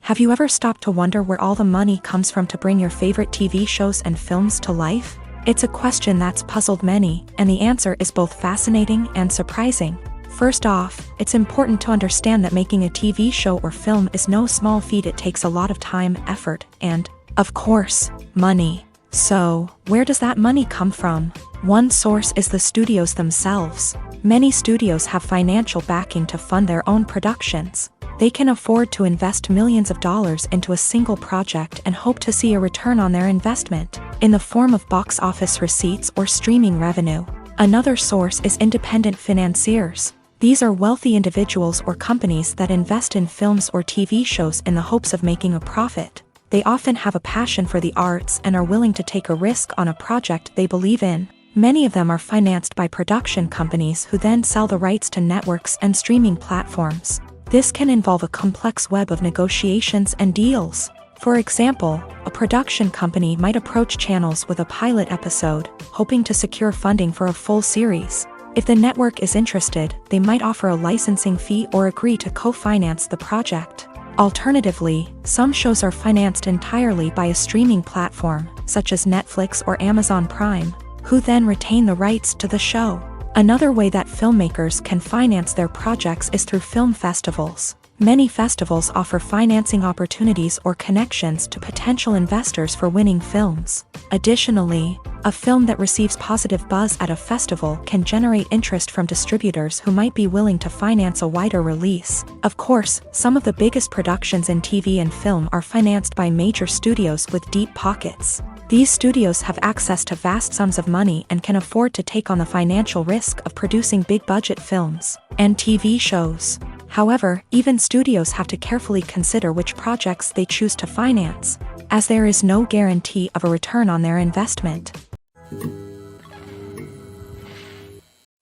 Have you ever stopped to wonder where all the money comes from to bring your favorite TV shows and films to life? It's a question that's puzzled many, and the answer is both fascinating and surprising. First off, it's important to understand that making a TV show or film is no small feat. It takes a lot of time, effort, and, of course, money. So, where does that money come from? One source is the studios themselves. Many studios have financial backing to fund their own productions. They can afford to invest millions of dollars into a single project and hope to see a return on their investment, in the form of box office receipts or streaming revenue. Another source is independent financiers. These are wealthy individuals or companies that invest in films or TV shows in the hopes of making a profit. They often have a passion for the arts and are willing to take a risk on a project they believe in. Many of them are financed by production companies who then sell the rights to networks and streaming platforms. This can involve a complex web of negotiations and deals. For example, a production company might approach channels with a pilot episode, hoping to secure funding for a full series. If the network is interested, they might offer a licensing fee or agree to co-finance the project. Alternatively, some shows are financed entirely by a streaming platform, such as Netflix or Amazon Prime, who then retain the rights to the show. Another way that filmmakers can finance their projects is through film festivals. Many festivals offer financing opportunities or connections to potential investors for winning films. Additionally, a film that receives positive buzz at a festival can generate interest from distributors who might be willing to finance a wider release. Of course, some of the biggest productions in TV and film are financed by major studios with deep pockets. These studios have access to vast sums of money and can afford to take on the financial risk of producing big-budget films and TV shows. However, even studios have to carefully consider which projects they choose to finance, as there is no guarantee of a return on their investment.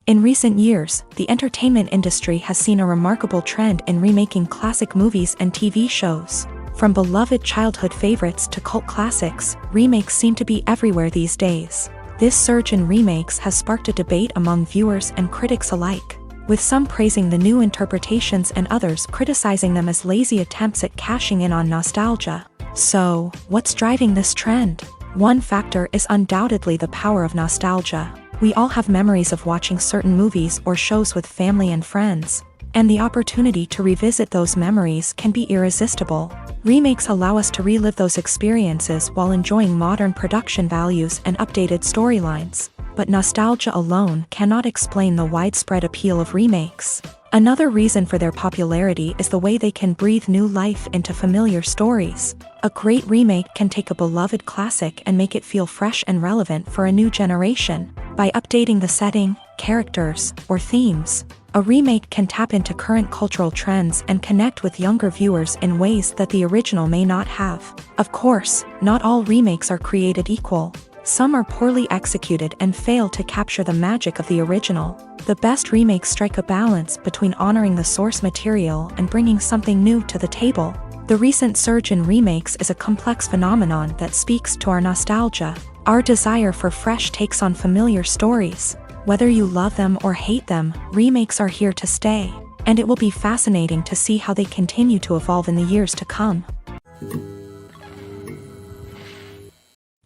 In recent years, the entertainment industry has seen a remarkable trend in remaking classic movies and TV shows. From beloved childhood favorites to cult classics, remakes seem to be everywhere these days. This surge in remakes has sparked a debate among viewers and critics alike, with some praising the new interpretations and others criticizing them as lazy attempts at cashing in on nostalgia. So, what's driving this trend? One factor is undoubtedly the power of nostalgia. We all have memories of watching certain movies or shows with family and friends, and the opportunity to revisit those memories can be irresistible. Remakes allow us to relive those experiences while enjoying modern production values and updated storylines. But nostalgia alone cannot explain the widespread appeal of remakes. Another reason for their popularity is the way they can breathe new life into familiar stories. A great remake can take a beloved classic and make it feel fresh and relevant for a new generation. By updating the setting, characters, or themes, a remake can tap into current cultural trends and connect with younger viewers in ways that the original may not have. Of course, not all remakes are created equal. Some are poorly executed and fail to capture the magic of the original. The best remakes strike a balance between honoring the source material and bringing something new to the table. The recent surge in remakes is a complex phenomenon that speaks to our nostalgia, our desire for fresh takes on familiar stories. Whether you love them or hate them, remakes are here to stay, and it will be fascinating to see how they continue to evolve in the years to come.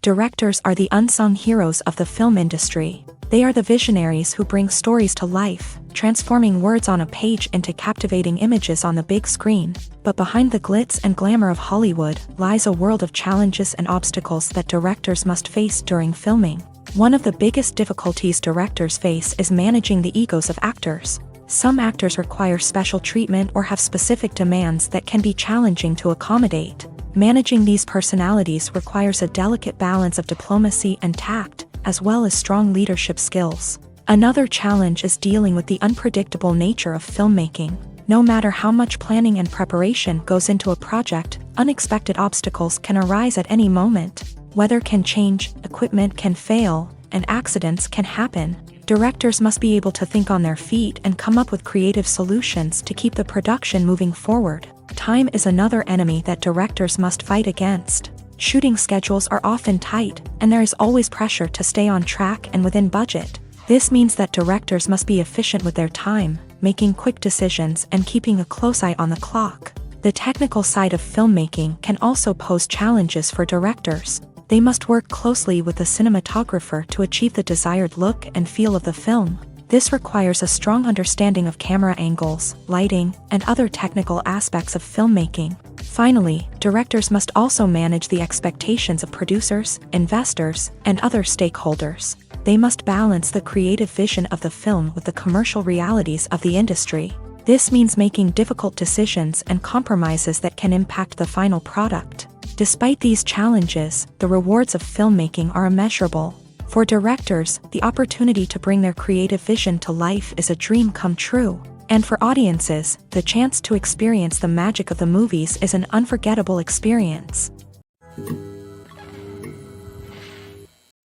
Directors are the unsung heroes of the film industry. They are the visionaries who bring stories to life, transforming words on a page into captivating images on the big screen. But behind the glitz and glamour of Hollywood lies a world of challenges and obstacles that directors must face during filming. One of the biggest difficulties directors face is managing the egos of actors. Some actors require special treatment or have specific demands that can be challenging to accommodate. Managing these personalities requires a delicate balance of diplomacy and tact, as well as strong leadership skills. Another challenge is dealing with the unpredictable nature of filmmaking. No matter how much planning and preparation goes into a project, unexpected obstacles can arise at any moment. Weather can change, equipment can fail, and accidents can happen. Directors must be able to think on their feet and come up with creative solutions to keep the production moving forward. Time is another enemy that directors must fight against. Shooting schedules are often tight, and there is always pressure to stay on track and within budget. This means that directors must be efficient with their time, making quick decisions and keeping a close eye on the clock. The technical side of filmmaking can also pose challenges for directors. They must work closely with the cinematographer to achieve the desired look and feel of the film. This requires a strong understanding of camera angles, lighting, and other technical aspects of filmmaking. Finally, directors must also manage the expectations of producers, investors, and other stakeholders. They must balance the creative vision of the film with the commercial realities of the industry. This means making difficult decisions and compromises that can impact the final product. Despite these challenges, the rewards of filmmaking are immeasurable. For directors, the opportunity to bring their creative vision to life is a dream come true. And for audiences, the chance to experience the magic of the movies is an unforgettable experience.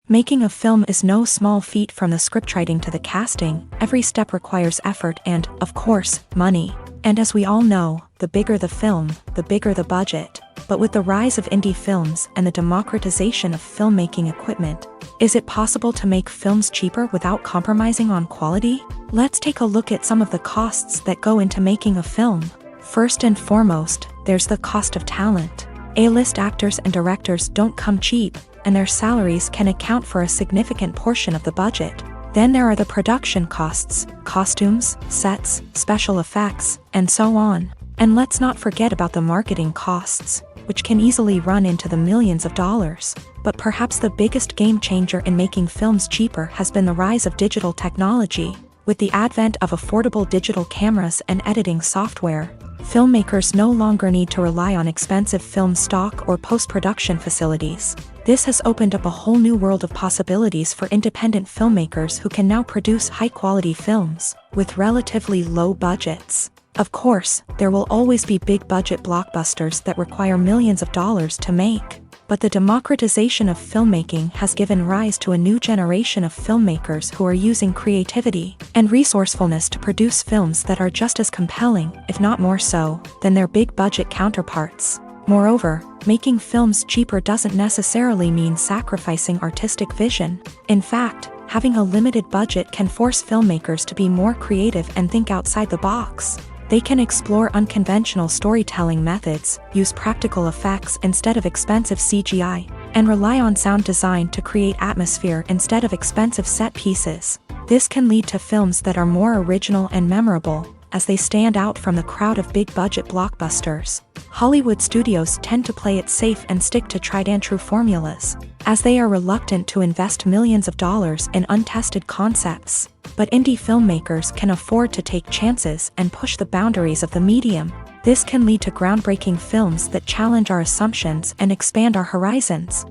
Making a film is no small feat. From the scriptwriting to the casting, every step requires effort and, of course, money. And as we all know, the bigger the film, the bigger the budget. But with the rise of indie films and the democratization of filmmaking equipment, is it possible to make films cheaper without compromising on quality? Let's take a look at some of the costs that go into making a film. First and foremost, there's the cost of talent. A-list actors and directors don't come cheap, and their salaries can account for a significant portion of the budget. Then there are the production costs, costumes, sets, special effects, and so on. And let's not forget about the marketing costs, which can easily run into the millions of dollars. But perhaps the biggest game changer in making films cheaper has been the rise of digital technology. With the advent of affordable digital cameras and editing software, filmmakers no longer need to rely on expensive film stock or post-production facilities. This has opened up a whole new world of possibilities for independent filmmakers who can now produce high-quality films with relatively low budgets. Of course, there will always be big-budget blockbusters that require millions of dollars to make. But the democratization of filmmaking has given rise to a new generation of filmmakers who are using creativity and resourcefulness to produce films that are just as compelling, if not more so, than their big-budget counterparts. Moreover, making films cheaper doesn't necessarily mean sacrificing artistic vision. In fact, having a limited budget can force filmmakers to be more creative and think outside the box. They can explore unconventional storytelling methods, use practical effects instead of expensive CGI, and rely on sound design to create atmosphere instead of expensive set pieces. This can lead to films that are more original and memorable, as they stand out from the crowd of big-budget blockbusters. Hollywood studios tend to play it safe and stick to tried-and-true formulas, as they are reluctant to invest millions of dollars in untested concepts. But indie filmmakers can afford to take chances and push the boundaries of the medium. This can lead to groundbreaking films that challenge our assumptions and expand our horizons.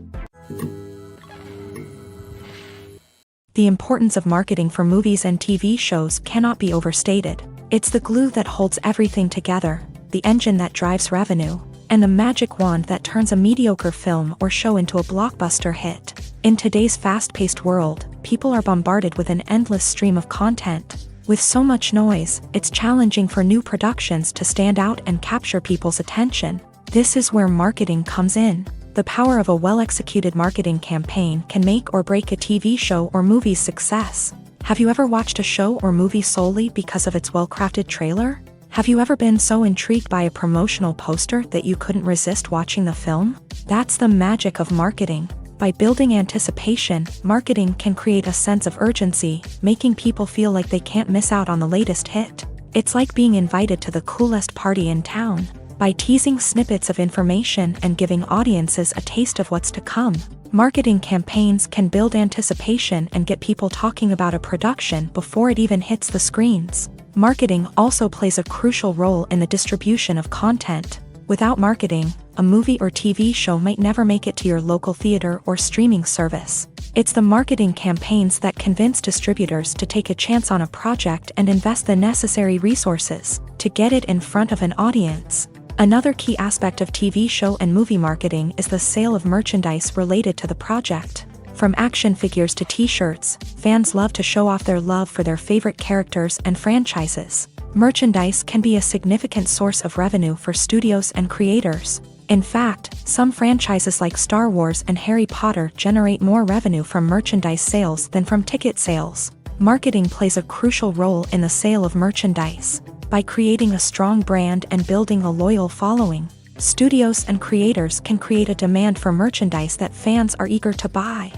The importance of marketing for movies and TV shows cannot be overstated. It's the glue that holds everything together, the engine that drives revenue, and the magic wand that turns a mediocre film or show into a blockbuster hit. In today's fast-paced world, people are bombarded with an endless stream of content. With so much noise, it's challenging for new productions to stand out and capture people's attention. This is where marketing comes in. The power of a well-executed marketing campaign can make or break a TV show or movie's success. Have you ever watched a show or movie solely because of its well-crafted trailer? Have you ever been so intrigued by a promotional poster that you couldn't resist watching the film? That's the magic of marketing. By building anticipation, marketing can create a sense of urgency, making people feel like they can't miss out on the latest hit. It's like being invited to the coolest party in town. By teasing snippets of information and giving audiences a taste of what's to come, marketing campaigns can build anticipation and get people talking about a production before it even hits the screens. Marketing also plays a crucial role in the distribution of content. Without marketing, a movie or TV show might never make it to your local theater or streaming service. It's the marketing campaigns that convince distributors to take a chance on a project and invest the necessary resources to get it in front of an audience. Another key aspect of TV show and movie marketing is the sale of merchandise related to the project. From action figures to t-shirts, fans love to show off their love for their favorite characters and franchises. Merchandise can be a significant source of revenue for studios and creators. In fact, some franchises like Star Wars and Harry Potter generate more revenue from merchandise sales than from ticket sales. Marketing plays a crucial role in the sale of merchandise. By creating a strong brand and building a loyal following, studios and creators can create a demand for merchandise that fans are eager to buy.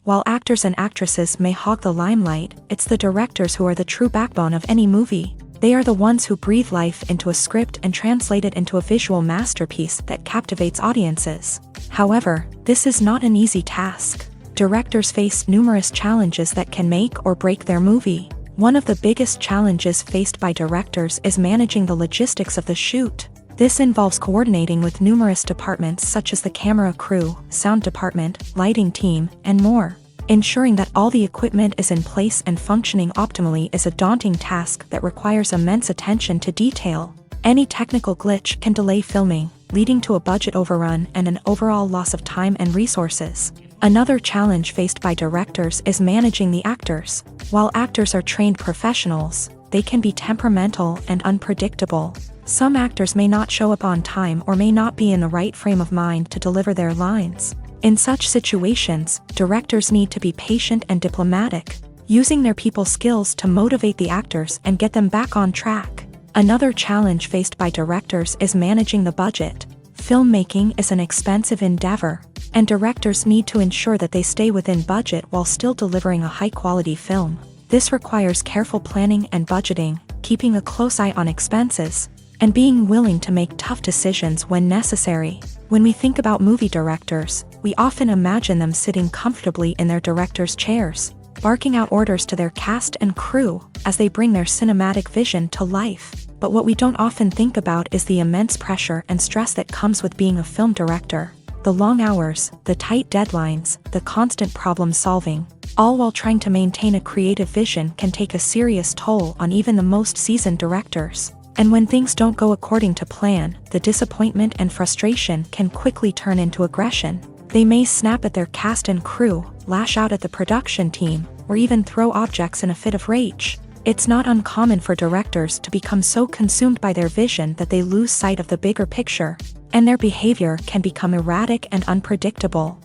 While actors and actresses may hog the limelight, it's the directors who are the true backbone of any movie. They are the ones who breathe life into a script and translate it into a visual masterpiece that captivates audiences. However, this is not an easy task. Directors face numerous challenges that can make or break their movie. One of the biggest challenges faced by directors is managing the logistics of the shoot. This involves coordinating with numerous departments such as the camera crew, sound department, lighting team, and more. Ensuring that all the equipment is in place and functioning optimally is a daunting task that requires immense attention to detail. Any technical glitch can delay filming, leading to a budget overrun and an overall loss of time and resources. Another challenge faced by directors is managing the actors. While actors are trained professionals, they can be temperamental and unpredictable. Some actors may not show up on time or may not be in the right frame of mind to deliver their lines. In such situations, directors need to be patient and diplomatic, using their people skills to motivate the actors and get them back on track. Another challenge faced by directors is managing the budget. Filmmaking is an expensive endeavor, and directors need to ensure that they stay within budget while still delivering a high-quality film. This requires careful planning and budgeting, keeping a close eye on expenses, and being willing to make tough decisions when necessary. When we think about movie directors, we often imagine them sitting comfortably in their director's chairs, barking out orders to their cast and crew as they bring their cinematic vision to life. But what we don't often think about is the immense pressure and stress that comes with being a film director. The long hours, the tight deadlines, the constant problem solving, all while trying to maintain a creative vision can take a serious toll on even the most seasoned directors. And when things don't go according to plan, the disappointment and frustration can quickly turn into aggression. They may snap at their cast and crew, lash out at the production team, or even throw objects in a fit of rage. It's not uncommon for directors to become so consumed by their vision that they lose sight of the bigger picture, and their behavior can become erratic and unpredictable.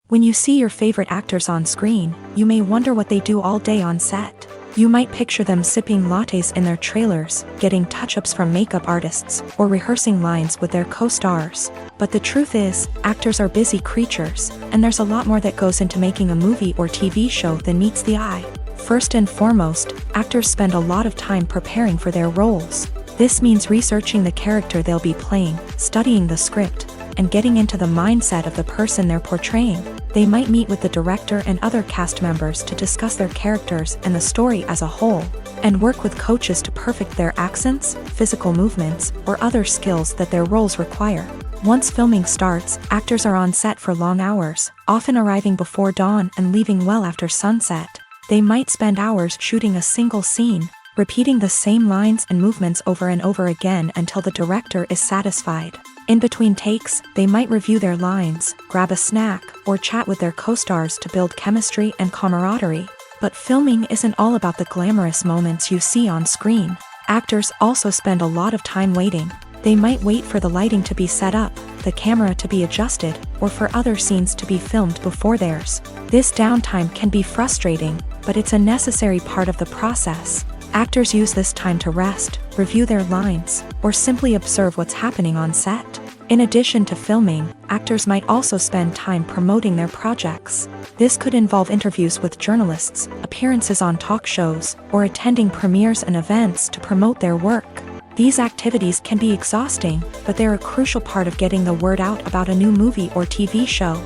When you see your favorite actors on screen, you may wonder what they do all day on set. You might picture them sipping lattes in their trailers, getting touch-ups from makeup artists, or rehearsing lines with their co-stars. But the truth is, actors are busy creatures, and there's a lot more that goes into making a movie or TV show than meets the eye. First and foremost, actors spend a lot of time preparing for their roles. This means researching the character they'll be playing, studying the script, and getting into the mindset of the person they're portraying. They might meet with the director and other cast members to discuss their characters and the story as a whole, and work with coaches to perfect their accents, physical movements, or other skills that their roles require. Once filming starts, actors are on set for long hours, often arriving before dawn and leaving well after sunset. They might spend hours shooting a single scene, repeating the same lines and movements over and over again until the director is satisfied. In between takes, they might review their lines, grab a snack, or chat with their co-stars to build chemistry and camaraderie. But filming isn't all about the glamorous moments you see on screen. Actors also spend a lot of time waiting. They might wait for the lighting to be set up, the camera to be adjusted, or for other scenes to be filmed before theirs. This downtime can be frustrating, but it's a necessary part of the process. Actors use this time to rest, review their lines, or simply observe what's happening on set. In addition to filming, actors might also spend time promoting their projects. This could involve interviews with journalists, appearances on talk shows, or attending premieres and events to promote their work. These activities can be exhausting, but they're a crucial part of getting the word out about a new movie or TV show.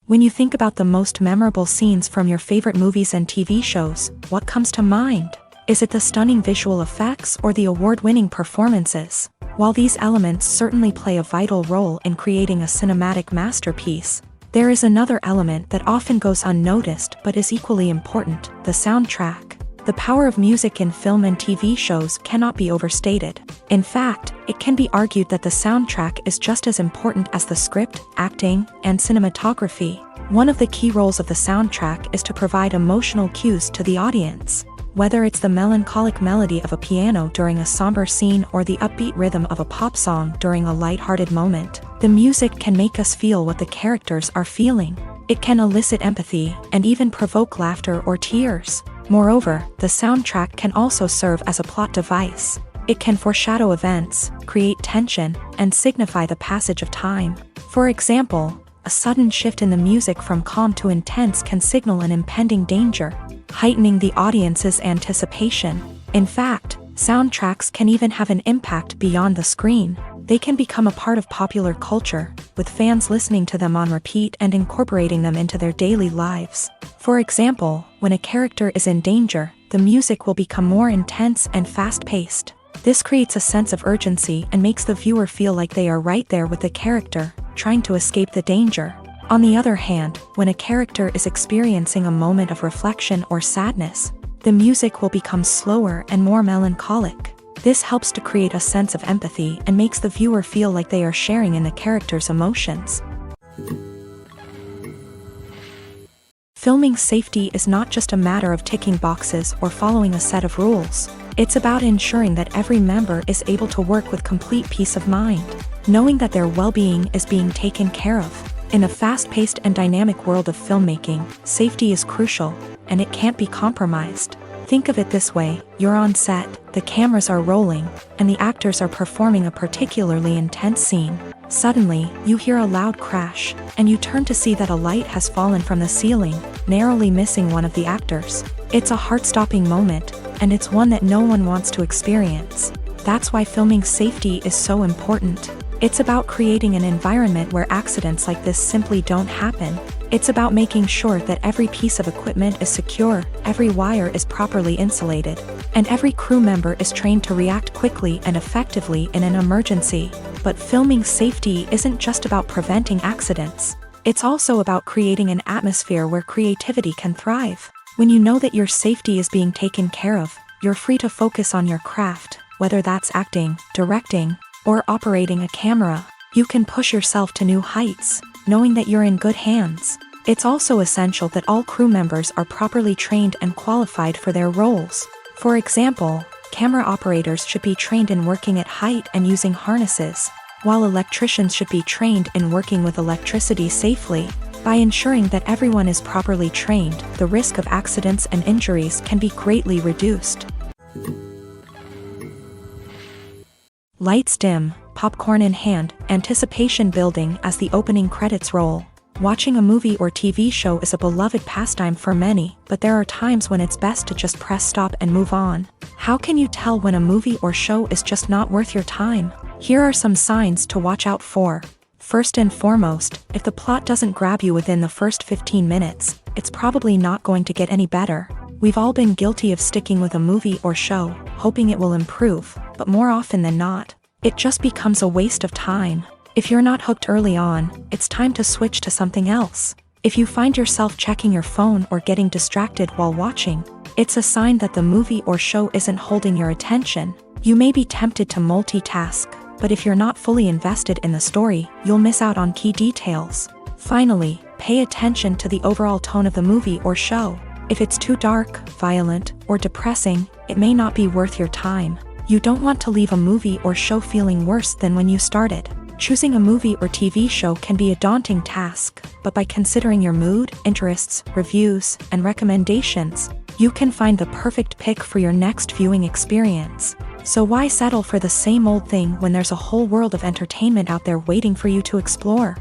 When you think about the most memorable scenes from your favorite movies and TV shows, what comes to mind? Is it the stunning visual effects or the award-winning performances? While these elements certainly play a vital role in creating a cinematic masterpiece, there is another element that often goes unnoticed but is equally important: the soundtrack. The power of music in film and TV shows cannot be overstated. In fact, it can be argued that the soundtrack is just as important as the script, acting, and cinematography. One of the key roles of the soundtrack is to provide emotional cues to the audience. Whether it's the melancholic melody of a piano during a somber scene or the upbeat rhythm of a pop song during a lighthearted moment, the music can make us feel what the characters are feeling. It can elicit empathy and even provoke laughter or tears. Moreover, the soundtrack can also serve as a plot device. It can foreshadow events, create tension, and signify the passage of time. For example, a sudden shift in the music from calm to intense can signal an impending danger, heightening the audience's anticipation. In fact, soundtracks can even have an impact beyond the screen. They can become a part of popular culture, with fans listening to them on repeat and incorporating them into their daily lives. For example, when a character is in danger, the music will become more intense and fast-paced. This creates a sense of urgency and makes the viewer feel like they are right there with the character, trying to escape the danger. On the other hand, when a character is experiencing a moment of reflection or sadness, the music will become slower and more melancholic. This helps to create a sense of empathy and makes the viewer feel like they are sharing in the character's emotions. Filming safety is not just a matter of ticking boxes or following a set of rules. It's about ensuring that every member is able to work with complete peace of mind, knowing that their well-being is being taken care of. In a fast-paced and dynamic world of filmmaking, safety is crucial, and it can't be compromised. Think of it this way: you're on set, the cameras are rolling, and the actors are performing a particularly intense scene. Suddenly, you hear a loud crash, and you turn to see that a light has fallen from the ceiling, narrowly missing one of the actors. It's a heart-stopping moment, and it's one that no one wants to experience. That's why filming safety is so important. It's about creating an environment where accidents like this simply don't happen. It's about making sure that every piece of equipment is secure, every wire is properly insulated, and every crew member is trained to react quickly and effectively in an emergency. But filming safety isn't just about preventing accidents. It's also about creating an atmosphere where creativity can thrive. When you know that your safety is being taken care of, you're free to focus on your craft, whether that's acting, directing, or operating a camera. You can push yourself to new heights, knowing that you're in good hands. It's also essential that all crew members are properly trained and qualified for their roles. For example, camera operators should be trained in working at height and using harnesses, while electricians should be trained in working with electricity safely. By ensuring that everyone is properly trained, the risk of accidents and injuries can be greatly reduced. Lights dim, popcorn in hand, anticipation building as the opening credits roll. Watching a movie or TV show is a beloved pastime for many, but there are times when it's best to just press stop and move on. How can you tell when a movie or show is just not worth your time? Here are some signs to watch out for. First and foremost, if the plot doesn't grab you within the first 15 minutes, it's probably not going to get any better. We've all been guilty of sticking with a movie or show, hoping it will improve, but more often than not, it just becomes a waste of time. If you're not hooked early on, it's time to switch to something else. If you find yourself checking your phone or getting distracted while watching, it's a sign that the movie or show isn't holding your attention. You may be tempted to multitask, but if you're not fully invested in the story, you'll miss out on key details. Finally, pay attention to the overall tone of the movie or show. If it's too dark, violent, or depressing, it may not be worth your time. You don't want to leave a movie or show feeling worse than when you started. Choosing a movie or TV show can be a daunting task, but by considering your mood, interests, reviews, and recommendations, you can find the perfect pick for your next viewing experience. So why settle for the same old thing when there's a whole world of entertainment out there waiting for you to explore?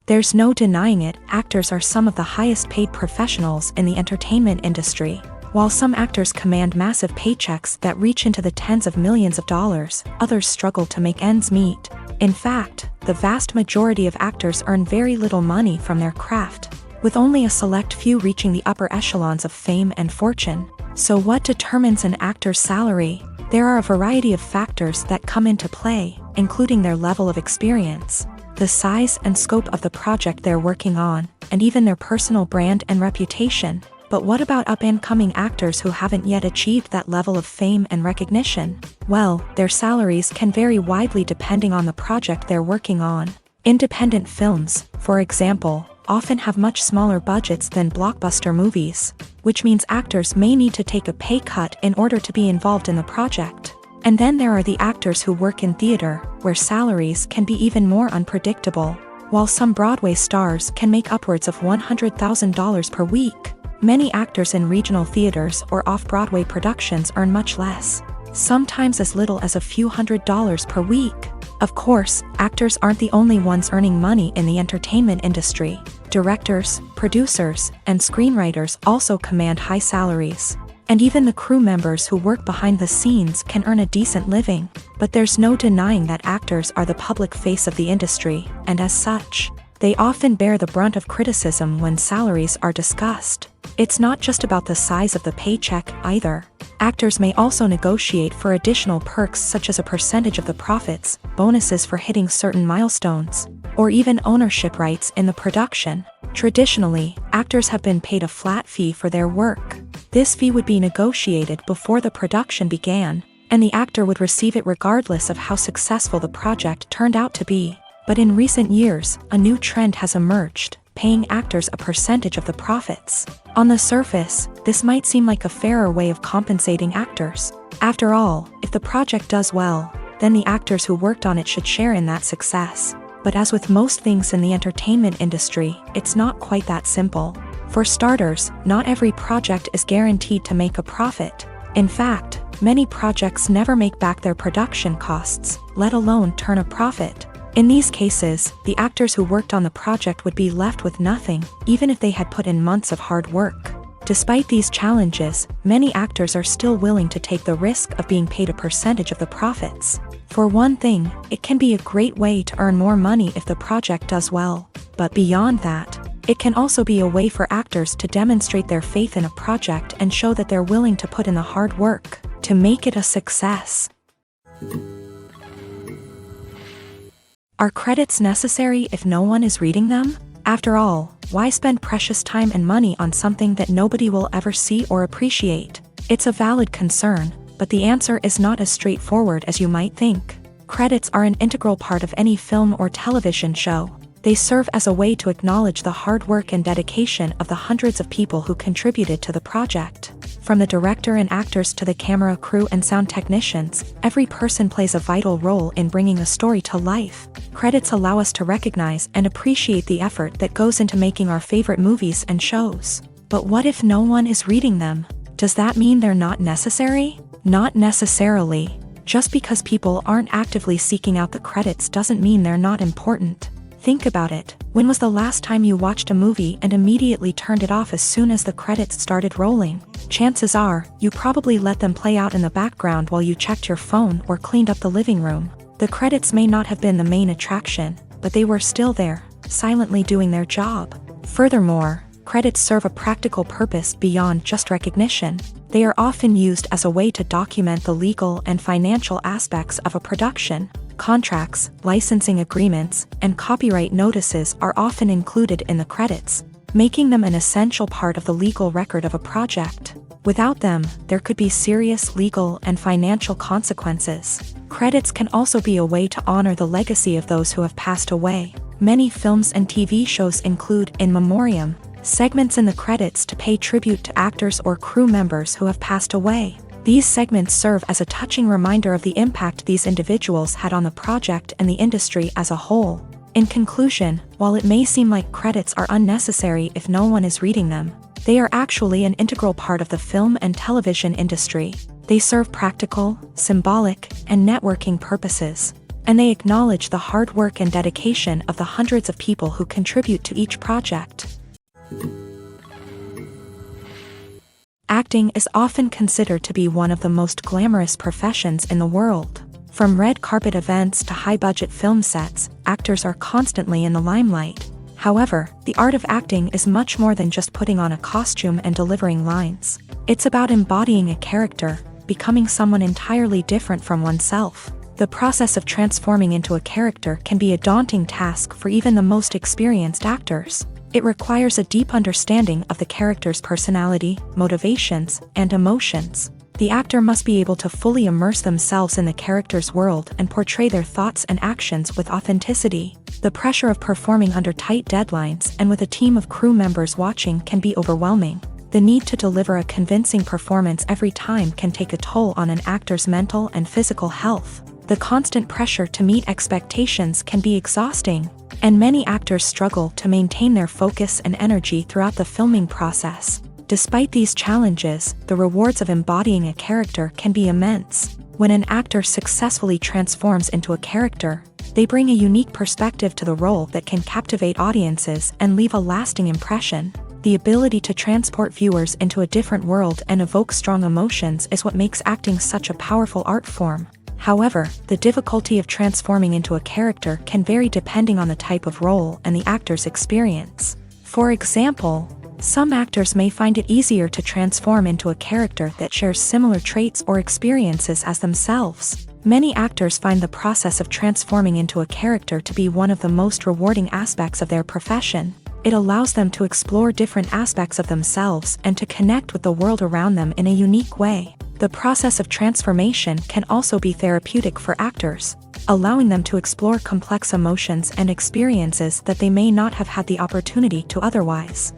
There's no denying it, actors are some of the highest paid professionals in the entertainment industry. While some actors command massive paychecks that reach into the tens of millions of dollars, others struggle to make ends meet. In fact, the vast majority of actors earn very little money from their craft, with only a select few reaching the upper echelons of fame and fortune. So what determines an actor's salary? There are a variety of factors that come into play, including their level of experience, the size and scope of the project they're working on, and even their personal brand and reputation. But what about up-and-coming actors who haven't yet achieved that level of fame and recognition? Well, their salaries can vary widely depending on the project they're working on. Independent films, for example, often have much smaller budgets than blockbuster movies, which means actors may need to take a pay cut in order to be involved in the project. And then there are the actors who work in theater, where salaries can be even more unpredictable. While some Broadway stars can make upwards of $100,000 per week, many actors in regional theaters or off-Broadway productions earn much less, sometimes as little as a few $100s per week. Of course, actors aren't the only ones earning money in the entertainment industry. Directors, producers, and screenwriters also command high salaries. And even the crew members who work behind the scenes can earn a decent living. But there's no denying that actors are the public face of the industry, and as such, they often bear the brunt of criticism when salaries are discussed. It's not just about the size of the paycheck, either. Actors may also negotiate for additional perks such as a percentage of the profits, bonuses for hitting certain milestones, or even ownership rights in the production. Traditionally, actors have been paid a flat fee for their work. This fee would be negotiated before the production began, and the actor would receive it regardless of how successful the project turned out to be. But in recent years, a new trend has emerged, paying actors a percentage of the profits. On the surface, this might seem like a fairer way of compensating actors. After all, if the project does well, then the actors who worked on it should share in that success. But as with most things in the entertainment industry, it's not quite that simple. For starters, not every project is guaranteed to make a profit. In fact, many projects never make back their production costs, let alone turn a profit. In these cases, the actors who worked on the project would be left with nothing, even if they had put in months of hard work. Despite these challenges, many actors are still willing to take the risk of being paid a percentage of the profits. For one thing, it can be a great way to earn more money if the project does well. But beyond that, it can also be a way for actors to demonstrate their faith in a project and show that they're willing to put in the hard work to make it a success. Are credits necessary if no one is reading them? After all, why spend precious time and money on something that nobody will ever see or appreciate? It's a valid concern, but the answer is not as straightforward as you might think. Credits are an integral part of any film or television show. They serve as a way to acknowledge the hard work and dedication of the hundreds of people who contributed to the project. From the director and actors to the camera crew and sound technicians, every person plays a vital role in bringing a story to life. Credits allow us to recognize and appreciate the effort that goes into making our favorite movies and shows. But what if no one is reading them? Does that mean they're not necessary? Not necessarily. Just because people aren't actively seeking out the credits doesn't mean they're not important. Think about it. When was the last time you watched a movie and immediately turned it off as soon as the credits started rolling? Chances are, you probably let them play out in the background while you checked your phone or cleaned up the living room. The credits may not have been the main attraction, but they were still there, silently doing their job. Furthermore, credits serve a practical purpose beyond just recognition. They are often used as a way to document the legal and financial aspects of a production. Contracts, licensing agreements, and copyright notices are often included in the credits, making them an essential part of the legal record of a project. Without them, there could be serious legal and financial consequences. Credits can also be a way to honor the legacy of those who have passed away. Many films and TV shows include in memoriam segments in the credits to pay tribute to actors or crew members who have passed away. These segments serve as a touching reminder of the impact these individuals had on the project and the industry as a whole. In conclusion, while it may seem like credits are unnecessary if no one is reading them, they are actually an integral part of the film and television industry. They serve practical, symbolic, and networking purposes, and they acknowledge the hard work and dedication of the hundreds of people who contribute to each project. Acting is often considered to be one of the most glamorous professions in the world. From red carpet events to high-budget film sets, actors are constantly in the limelight. However, the art of acting is much more than just putting on a costume and delivering lines. It's about embodying a character, becoming someone entirely different from oneself. The process of transforming into a character can be a daunting task for even the most experienced actors. It requires a deep understanding of the character's personality, motivations, and emotions. The actor must be able to fully immerse themselves in the character's world and portray their thoughts and actions with authenticity. The pressure of performing under tight deadlines and with a team of crew members watching can be overwhelming. The need to deliver a convincing performance every time can take a toll on an actor's mental and physical health. The constant pressure to meet expectations can be exhausting, and many actors struggle to maintain their focus and energy throughout the filming process. Despite these challenges, the rewards of embodying a character can be immense. When an actor successfully transforms into a character, they bring a unique perspective to the role that can captivate audiences and leave a lasting impression. The ability to transport viewers into a different world and evoke strong emotions is what makes acting such a powerful art form. However, the difficulty of transforming into a character can vary depending on the type of role and the actor's experience. For example, Some actors may find it easier to transform into a character that shares similar traits or experiences as themselves. Many actors find the process of transforming into a character to be one of the most rewarding aspects of their profession. It allows them to explore different aspects of themselves and to connect with the world around them in a unique way. The process of transformation can also be therapeutic for actors, allowing them to explore complex emotions and experiences that they may not have had the opportunity to otherwise.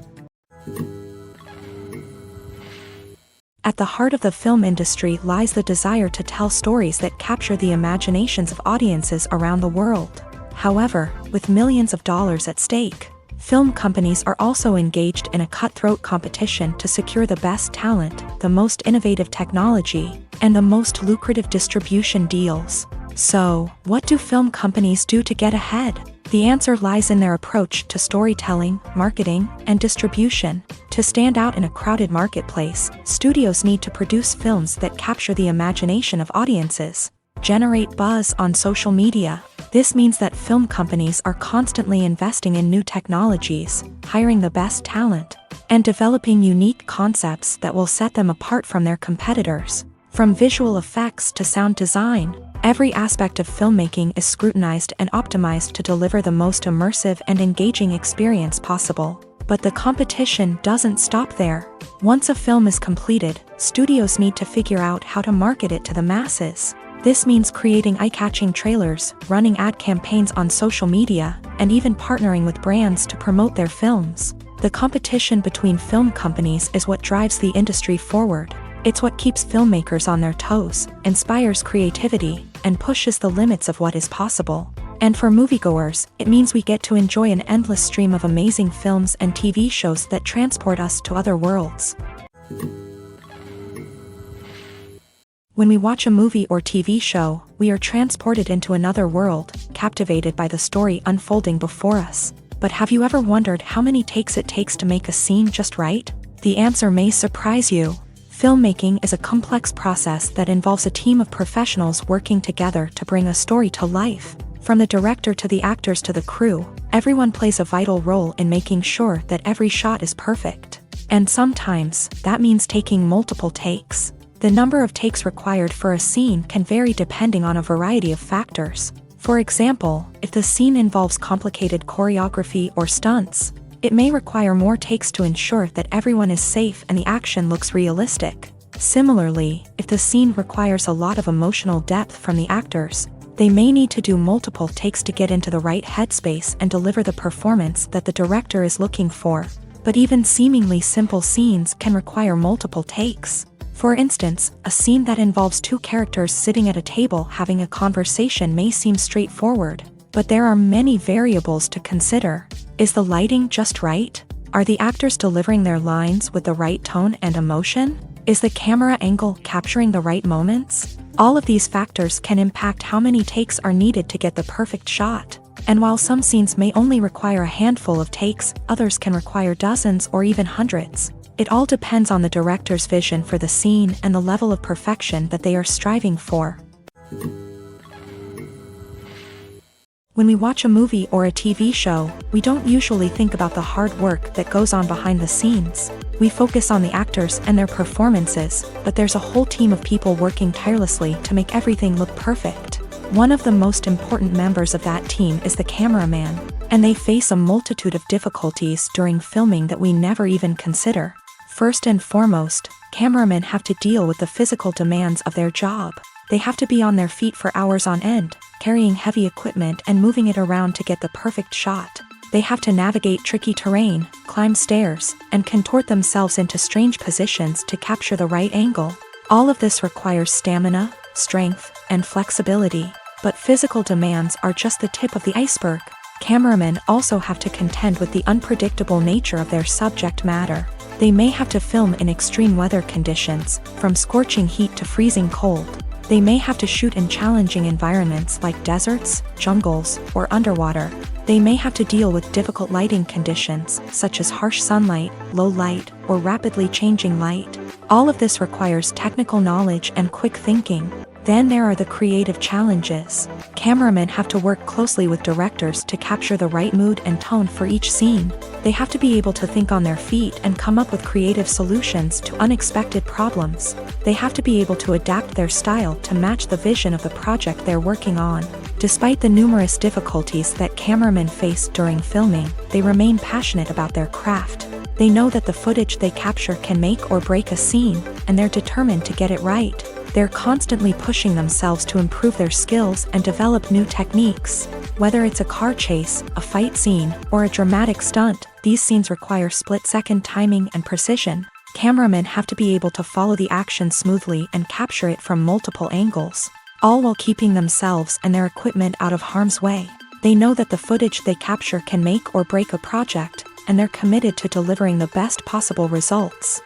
At the heart of the film industry lies the desire to tell stories that capture the imaginations of audiences around the world. However, with millions of dollars at stake, film companies are also engaged in a cutthroat competition to secure the best talent, the most innovative technology, and the most lucrative distribution deals. So, what do film companies do to get ahead? The answer lies in their approach to storytelling, marketing, and distribution. To stand out in a crowded marketplace, studios need to produce films that capture the imagination of audiences, generate buzz on social media. This means that film companies are constantly investing in new technologies, hiring the best talent, and developing unique concepts that will set them apart from their competitors. From visual effects to sound design, every aspect of filmmaking is scrutinized and optimized to deliver the most immersive and engaging experience possible. But the competition doesn't stop there. Once a film is completed, studios need to figure out how to market it to the masses. This means creating eye-catching trailers, running ad campaigns on social media, and even partnering with brands to promote their films. The competition between film companies is what drives the industry forward. It's what keeps filmmakers on their toes, inspires creativity, and pushes the limits of what is possible. And for moviegoers, it means we get to enjoy an endless stream of amazing films and TV shows that transport us to other worlds. When we watch a movie or TV show, we are transported into another world, captivated by the story unfolding before us. But have you ever wondered how many takes it takes to make a scene just right? The answer may surprise you. Filmmaking is a complex process that involves a team of professionals working together to bring a story to life. From the director to the actors to the crew, everyone plays a vital role in making sure that every shot is perfect. And sometimes, that means taking multiple takes. The number of takes required for a scene can vary depending on a variety of factors. For example, if the scene involves complicated choreography or stunts, it may require more takes to ensure that everyone is safe and the action looks realistic. Similarly, if the scene requires a lot of emotional depth from the actors, they may need to do multiple takes to get into the right headspace and deliver the performance that the director is looking for. But even seemingly simple scenes can require multiple takes. For instance, a scene that involves two characters sitting at a table having a conversation may seem straightforward, but there are many variables to consider. Is the lighting just right? Are the actors delivering their lines with the right tone and emotion? Is the camera angle capturing the right moments? All of these factors can impact how many takes are needed to get the perfect shot. And while some scenes may only require a handful of takes, others can require dozens or even hundreds. It all depends on the director's vision for the scene and the level of perfection that they are striving for. When we watch a movie or a TV show, we don't usually think about the hard work that goes on behind the scenes. We focus on the actors and their performances, but there's a whole team of people working tirelessly to make everything look perfect. One of the most important members of that team is the cameraman, and they face a multitude of difficulties during filming that we never even consider. First and foremost, cameramen have to deal with the physical demands of their job. They have to be on their feet for hours on end, carrying heavy equipment and moving it around to get the perfect shot. They have to navigate tricky terrain, climb stairs, and contort themselves into strange positions to capture the right angle. All of this requires stamina, strength, and flexibility. But physical demands are just the tip of the iceberg. Cameramen also have to contend with the unpredictable nature of their subject matter. They may have to film in extreme weather conditions, from scorching heat to freezing cold. They may have to shoot in challenging environments like deserts, jungles, or underwater. They may have to deal with difficult lighting conditions, such as harsh sunlight, low light, or rapidly changing light. All of this requires technical knowledge and quick thinking. Then there are the creative challenges. Cameramen have to work closely with directors to capture the right mood and tone for each scene. They have to be able to think on their feet and come up with creative solutions to unexpected problems. They have to be able to adapt their style to match the vision of the project they're working on. Despite the numerous difficulties that cameramen face during filming, they remain passionate about their craft. They know that the footage they capture can make or break a scene, and they're determined to get it right. They're constantly pushing themselves to improve their skills and develop new techniques. Whether it's a car chase, a fight scene, or a dramatic stunt, these scenes require split-second timing and precision. Cameramen have to be able to follow the action smoothly and capture it from multiple angles, all while keeping themselves and their equipment out of harm's way. They know that the footage they capture can make or break a project, and they're committed to delivering the best possible results.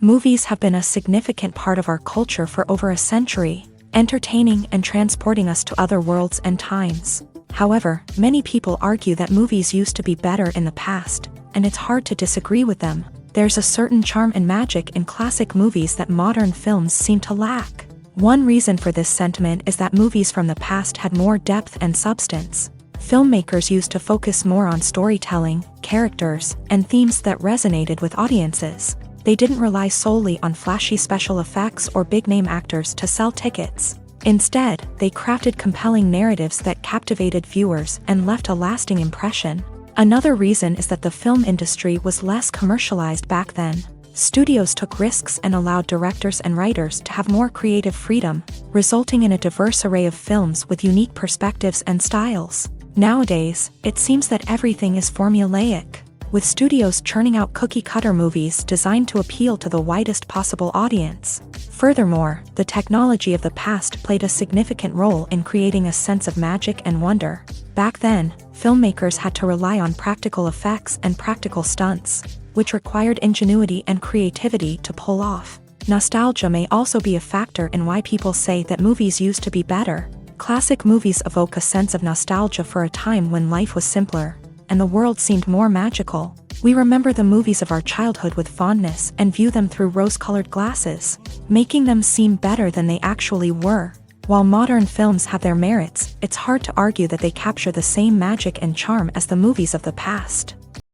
Movies have been a significant part of our culture for over a century, entertaining and transporting us to other worlds and times. However, many people argue that movies used to be better in the past, and it's hard to disagree with them. There's a certain charm and magic in classic movies that modern films seem to lack. One reason for this sentiment is that movies from the past had more depth and substance. Filmmakers used to focus more on storytelling, characters, and themes that resonated with audiences. They didn't rely solely on flashy special effects or big-name actors to sell tickets. Instead, they crafted compelling narratives that captivated viewers and left a lasting impression. Another reason is that the film industry was less commercialized back then. Studios took risks and allowed directors and writers to have more creative freedom, resulting in a diverse array of films with unique perspectives and styles. Nowadays, it seems that everything is formulaic, with studios churning out cookie-cutter movies designed to appeal to the widest possible audience. Furthermore, the technology of the past played a significant role in creating a sense of magic and wonder. Back then, filmmakers had to rely on practical effects and practical stunts, which required ingenuity and creativity to pull off. Nostalgia may also be a factor in why people say that movies used to be better. Classic movies evoke a sense of nostalgia for a time when life was simpler, and the world seemed more magical. We remember the movies of our childhood with fondness and view them through rose-colored glasses, making them seem better than they actually were. While modern films have their merits, it's hard to argue that they capture the same magic and charm as the movies of the past.